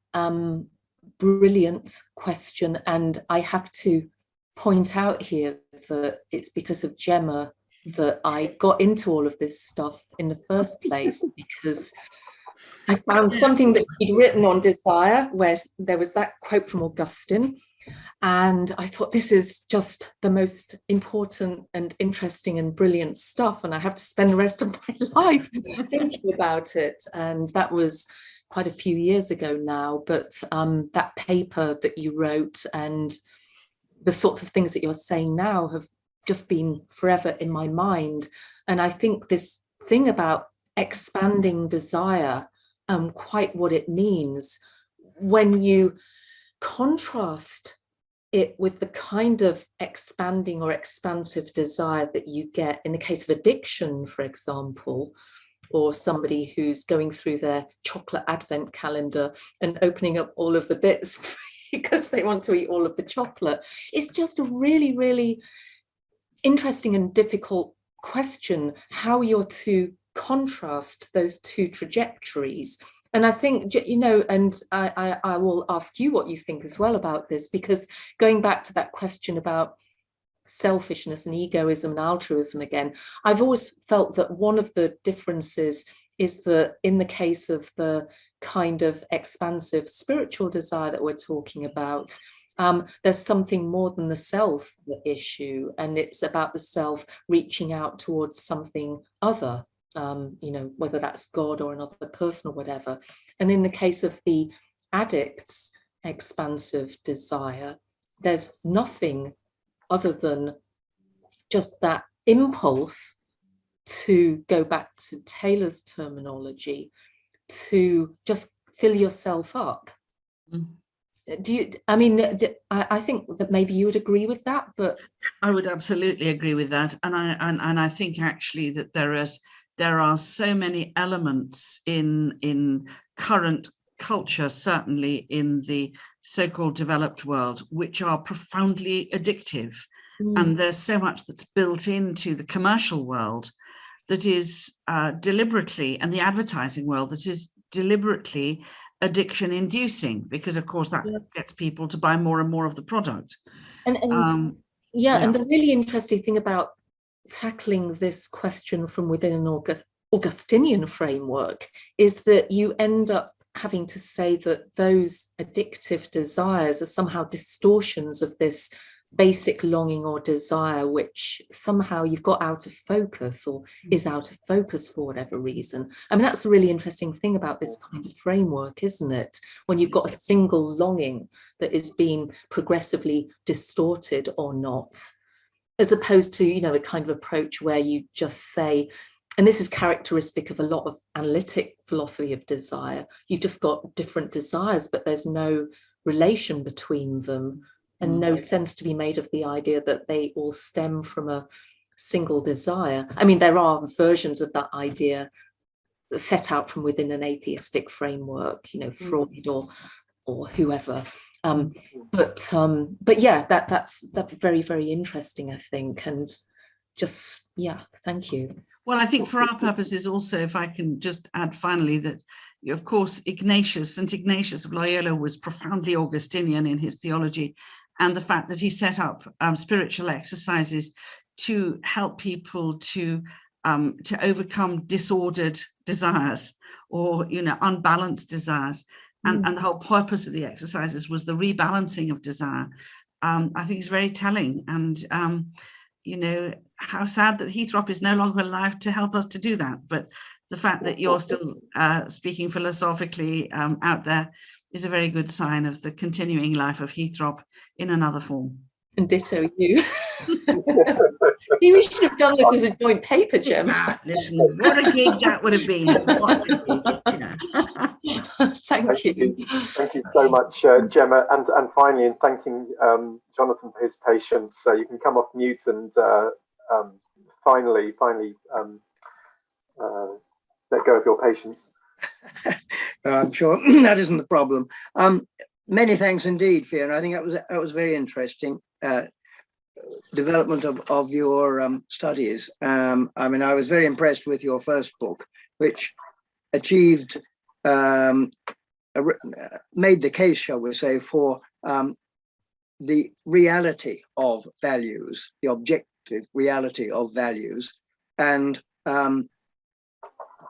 Brilliant question. And I have to point out here that it's because of Gemma that I got into all of this stuff in the first place, because I found something that he'd written on desire, where there was that quote from Augustine. And I thought, this is just the most important and interesting and brilliant stuff. And I have to spend the rest of my life thinking about it. And that was quite a few years ago now. But that paper that you wrote and the sorts of things that you're saying now have just been forever in my mind. And I think this thing about expanding desire, quite what it means when you contrast it with the kind of expanding or expansive desire that you get in the case of addiction, for example, or somebody who's going through their chocolate advent calendar and opening up all of the bits because they want to eat all of the chocolate. It's just a really, really interesting and difficult question, how you're to contrast those two trajectories. And I think, you know, and I will ask you what you think as well about this, because going back to that question about selfishness and egoism and altruism again, I've always felt that one of the differences is that in the case of the kind of expansive spiritual desire that we're talking about, there's something more than the self issue, and it's about the self reaching out towards something other. You know, whether that's God or another person or whatever. And in the case of the addict's expansive desire, there's nothing other than just that impulse, to go back to Taylor's terminology, to just fill yourself up. Do you, I mean, I think that maybe you would agree with that, but I would absolutely agree with that. And I think actually that there are so many elements in current culture, certainly in the so-called developed world, which are profoundly addictive. And there's so much that's built into the commercial world that is deliberately, and the advertising world that is deliberately addiction inducing, because of course that gets people to buy more and more of the product. And and the really interesting thing about tackling this question from within an Augustinian framework is that you end up having to say that those addictive desires are somehow distortions of this basic longing or desire, which somehow you've got out of focus or is out of focus for whatever reason. I mean, that's a really interesting thing about this kind of framework, isn't it? When you've got a single longing that is being progressively distorted or not, as opposed to, you know, a kind of approach where you just say, and this is characteristic of a lot of analytic philosophy of desire, you've just got different desires, but there's no relation between them, and no sense to be made of the idea that they all stem from a single desire. I mean, there are versions of that idea set out from within an atheistic framework, you know, Freud or whoever. But yeah, that's very, very interesting, I think. And just, yeah, thank you. Well, I think for our purposes also, if I can just add finally that, of course, St. Ignatius of Loyola was profoundly Augustinian in his theology, and the fact that he set up spiritual exercises to help people to overcome disordered desires or, you know, unbalanced desires. And the whole purpose of the exercises was the rebalancing of desire. I think is very telling. And, you know, how sad that Heathrop is no longer alive to help us to do that. But the fact that you're still speaking philosophically out there is a very good sign of the continuing life of Heathrop in another form. And ditto you. We should have done this as a joint paper, Gemma. Listen, what a gig that would have been. What a gig, you know. Thank you. Thank you so much, Gemma. And finally, in thanking Jonathan for his patience, you can come off mute and finally let go of your patience. I'm sure that isn't the problem. Many thanks indeed, Fiona. I think that was very interesting. Development of your studies. I mean, I was very impressed with your first book, which achieved, made the case, shall we say, for the reality of values, the objective reality of values, and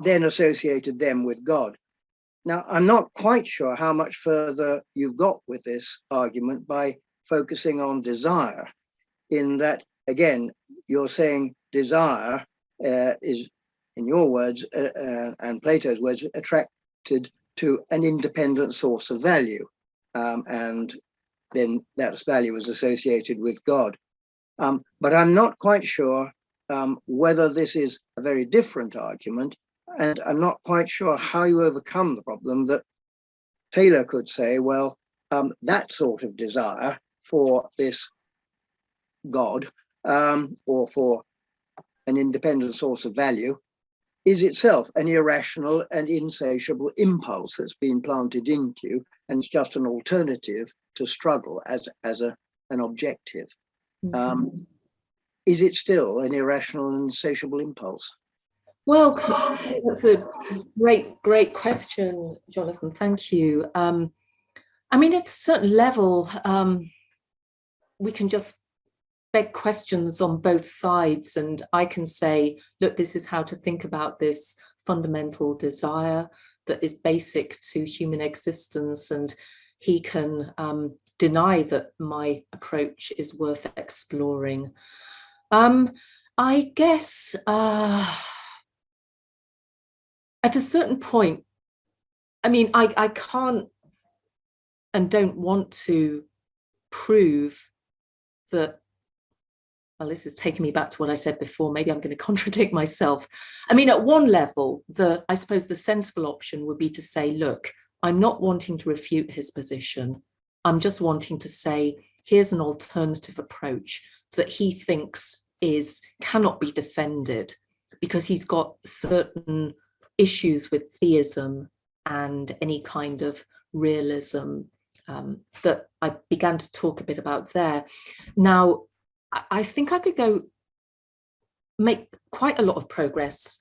then associated them with God. Now, I'm not quite sure how much further you've got with this argument by focusing on desire, in that, again, you're saying desire is, in your words and Plato's words, attracted to an independent source of value, and then that value is associated with God. But I'm not quite sure whether this is a very different argument, and I'm not quite sure how you overcome the problem that Taylor could say, well, that sort of desire for this God or for an independent source of value is itself an irrational and insatiable impulse that's been planted into you, and it's just an alternative to struggle as an objective. Is it still an irrational and insatiable impulse? Well, that's a great question, Jonathan. Thank you. I mean, at a certain level, we can just beg questions on both sides, and I can say, look, this is how to think about this fundamental desire that is basic to human existence, and he can deny that my approach is worth exploring. I guess at a certain point, I mean, I can't and don't want to prove that, well, this is taking me back to what I said before. Maybe I'm going to contradict myself. I mean, at one level, I suppose the sensible option would be to say, look, I'm not wanting to refute his position. I'm just wanting to say, here's an alternative approach that he thinks cannot be defended because he's got certain issues with theism and any kind of realism that I began to talk a bit about there. Now, I think I could make quite a lot of progress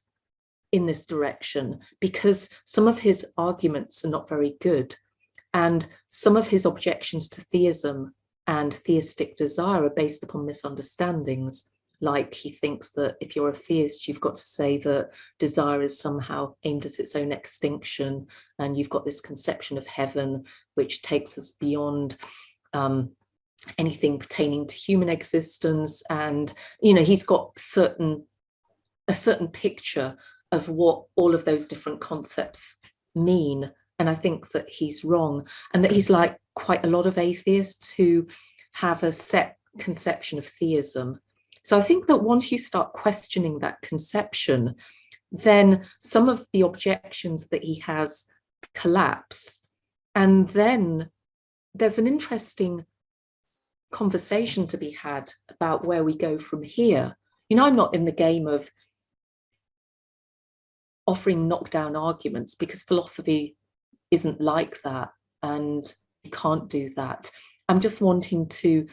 in this direction because some of his arguments are not very good, and some of his objections to theism and theistic desire are based upon misunderstandings. Like he thinks that if you're a theist, you've got to say that desire is somehow aimed at its own extinction, and you've got this conception of heaven which takes us beyond anything pertaining to human existence, and you know, he's got a certain picture of what all of those different concepts mean. And I think that he's wrong, and that he's like quite a lot of atheists who have a set conception of theism. So I think that once you start questioning that conception, then some of the objections that he has collapse. And then there's an interesting conversation to be had about where we go from here. You know, I'm not in the game of offering knockdown arguments, because philosophy isn't like that, and you can't do that. I'm just wanting to,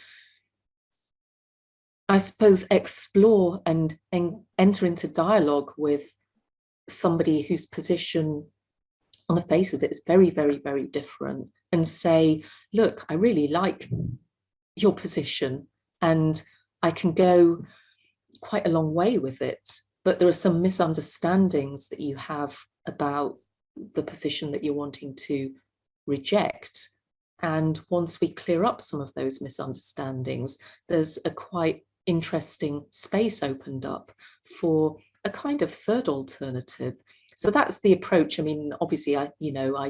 I suppose, explore and enter into dialogue with somebody whose position on the face of it is very, very, very different, and say, look, I really like your position and I can go quite a long way with it, but there are some misunderstandings that you have about the position that you're wanting to reject. And once we clear up some of those misunderstandings, there's a quite interesting space opened up for a kind of third alternative. So that's the approach. I mean, obviously, I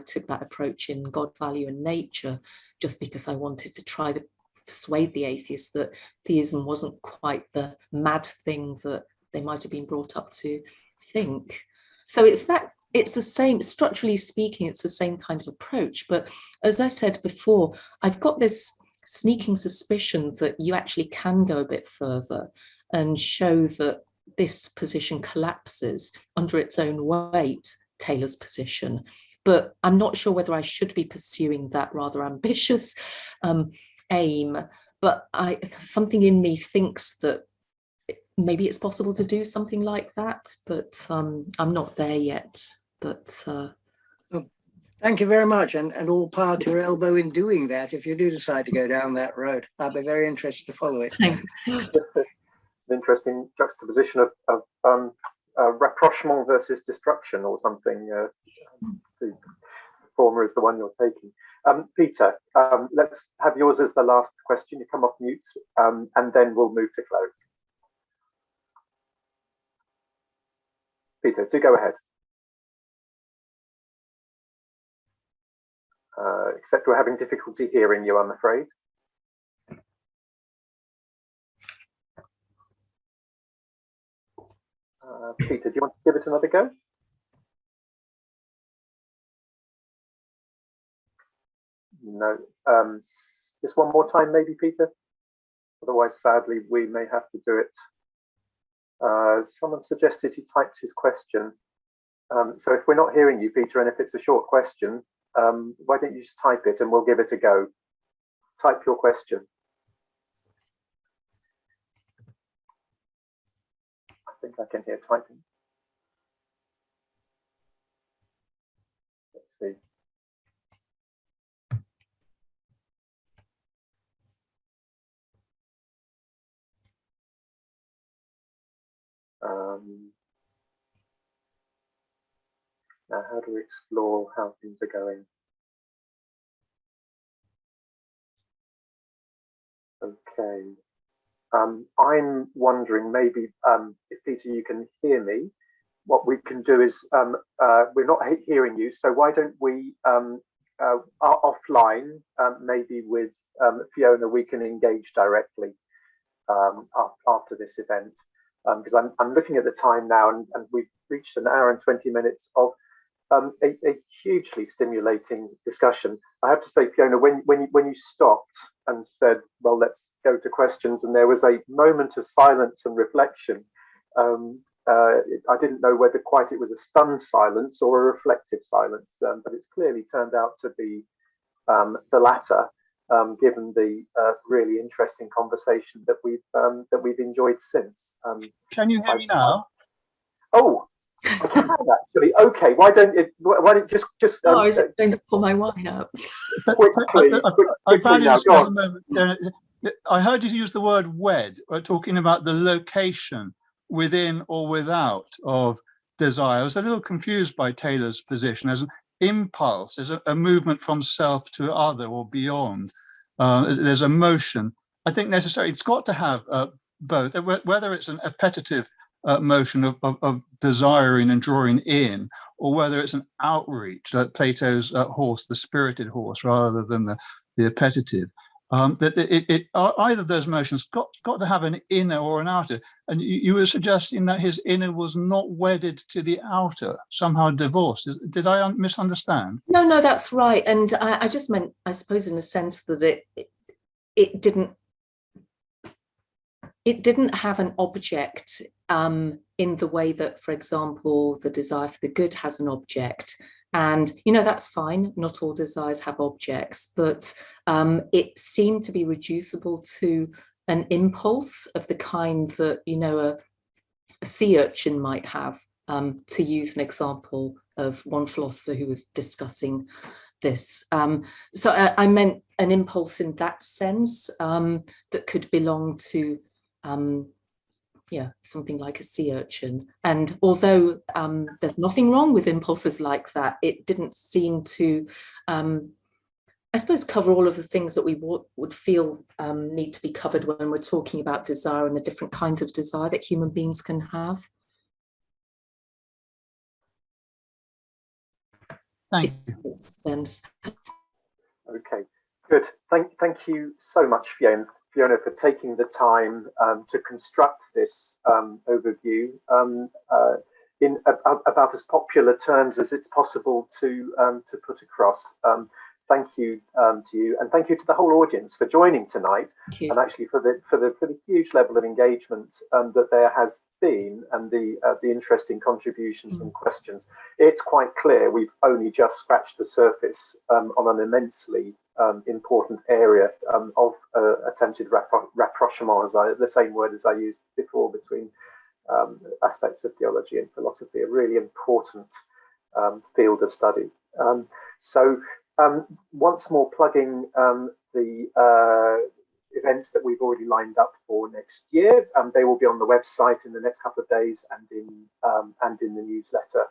took that approach in God, Value and Nature just because I wanted to try to persuade the atheists that theism wasn't quite the mad thing that they might have been brought up to think. So it's the same, structurally speaking, it's the same kind of approach. But as I said before, I've got this sneaking suspicion that you actually can go a bit further and show that this position collapses under its own weight, Taylor's position. But I'm not sure whether I should be pursuing that rather ambitious aim. But something in me thinks that maybe it's possible to do something like that, but I'm not there yet. But thank you very much, and all power to your elbow in doing that if you do decide to go down that road. I'll be very interested to follow it. Thanks. An interesting juxtaposition of rapprochement versus destruction or something. The former is the one you're taking. Peter, let's have yours as the last question. You come off mute, and then we'll move to close. Peter, do go ahead. Except we're having difficulty hearing you, I'm afraid. Peter, do you want to give it another go? No. Just one more time, maybe, Peter? Otherwise, sadly, we may have to do it. Someone suggested he types his question. So if we're not hearing you, Peter, and if it's a short question, why don't you just type it and we'll give it a go. Type your question. I think I can hear typing. Let's see. Now, how do we explore how things are going? Okay. I'm wondering, maybe if Peter, you can hear me, what we can do is, we're not hearing you, so why don't we offline, maybe with Fiona, we can engage directly after this event, because I'm looking at the time now, and we've reached an hour and 20 minutes of a hugely stimulating discussion. I have to say, Fiona, when you stopped and said, well, let's go to questions, and there was a moment of silence and reflection, I didn't know whether quite it was a stunned silence or a reflective silence, but it's clearly turned out to be the latter, given the really interesting conversation that we've enjoyed since. Can you hear me now? Oh, I can actually. Okay, why don't you just? I was going to pull my wine out. I value this for the moment. I heard you use the word wed, talking about the location within or without of desire. I was a little confused by Taylor's position as an impulse, as a movement from self to other or beyond. there's emotion. I think necessarily it's got to have both, whether it's an appetitive motion of desiring and drawing in, or whether it's an outreach, like Plato's horse, the spirited horse, rather than the appetitive. Either of those motions got to have an inner or an outer. And you were suggesting that his inner was not wedded to the outer, somehow divorced. Did I misunderstand? No, that's right. And I just meant, I suppose, in a sense that it didn't have an object in the way that, for example, the desire for the good has an object. And, that's fine. Not all desires have objects, but it seemed to be reducible to an impulse of the kind that, a sea urchin might have, to use an example of one philosopher who was discussing this. So I meant an impulse in that sense that could belong to something like a sea urchin. And although there's nothing wrong with impulses like that, it didn't seem to, I suppose, cover all of the things that we would feel need to be covered when we're talking about desire and the different kinds of desire that human beings can have. Thank you. Sense. Okay, good. Thank you so much, Fiona, for taking the time to construct this overview in about as popular terms as it's possible to put across. Thank you to you, and thank you to the whole audience for joining tonight, and actually for the huge level of engagement that there has been, and the interesting contributions and questions. It's quite clear we've only just scratched the surface on an immensely important area of attempted rapprochement, the same word as I used before, between aspects of theology and philosophy, a really important field of study. Once more plugging the events that we've already lined up for next year. They will be on the website in the next couple of days and in the newsletter.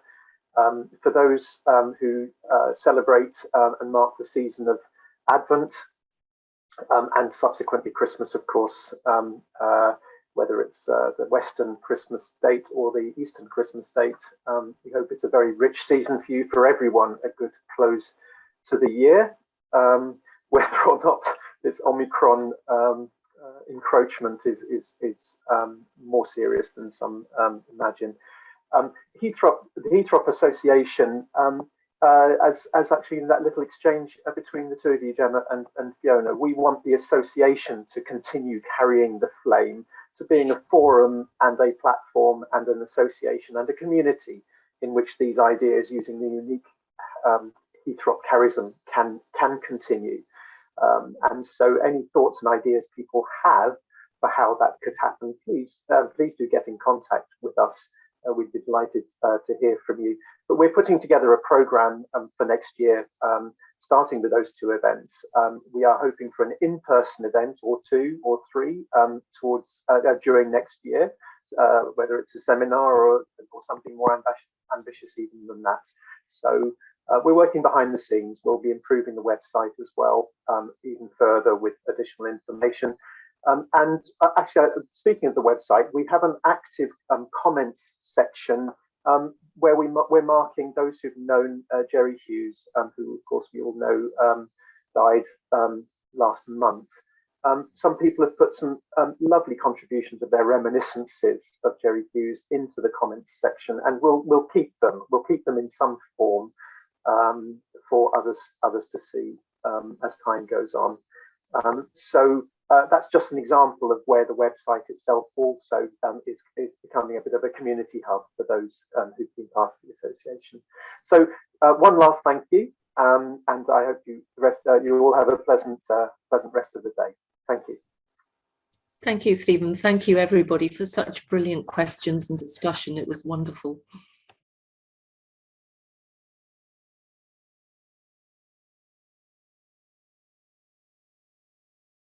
For those who celebrate and mark the season of Advent and subsequently Christmas, of course, whether it's the Western Christmas date or the Eastern Christmas date, we hope it's a very rich season for you, for everyone, a good close to the year, whether or not this Omicron encroachment is more serious than some imagine. The Heathrop Association, as actually in that little exchange between the two of you, Gemma and Fiona, we want the association to continue carrying the flame, to being a forum and a platform and an association and a community in which these ideas, using the unique Heathrop charism, can continue. And so any thoughts and ideas people have for how that could happen, please do get in contact with us. We'd be delighted to hear from you. But we're putting together a program for next year, starting with those two events. We are hoping for an in-person event or two or three towards during next year, whether it's a seminar or something more ambitious even than that. So we're working behind the scenes. We'll be improving the website as well, even further with additional information. And actually, speaking of the website, we have an active comments section where we're marking those who've known Jerry Hughes, who, of course, we all know died last month. Some people have put some lovely contributions of their reminiscences of Jerry Hughes into the comments section, and we'll keep them. We'll keep them in some form for others to see as time goes on. So that's just an example of where the website itself also is becoming a bit of a community hub for those who've been part of the association. So one last thank you, and I hope you all have a pleasant rest of the day. Thank you. Thank you, Stephen. Thank you, everybody, for such brilliant questions and discussion. It was wonderful.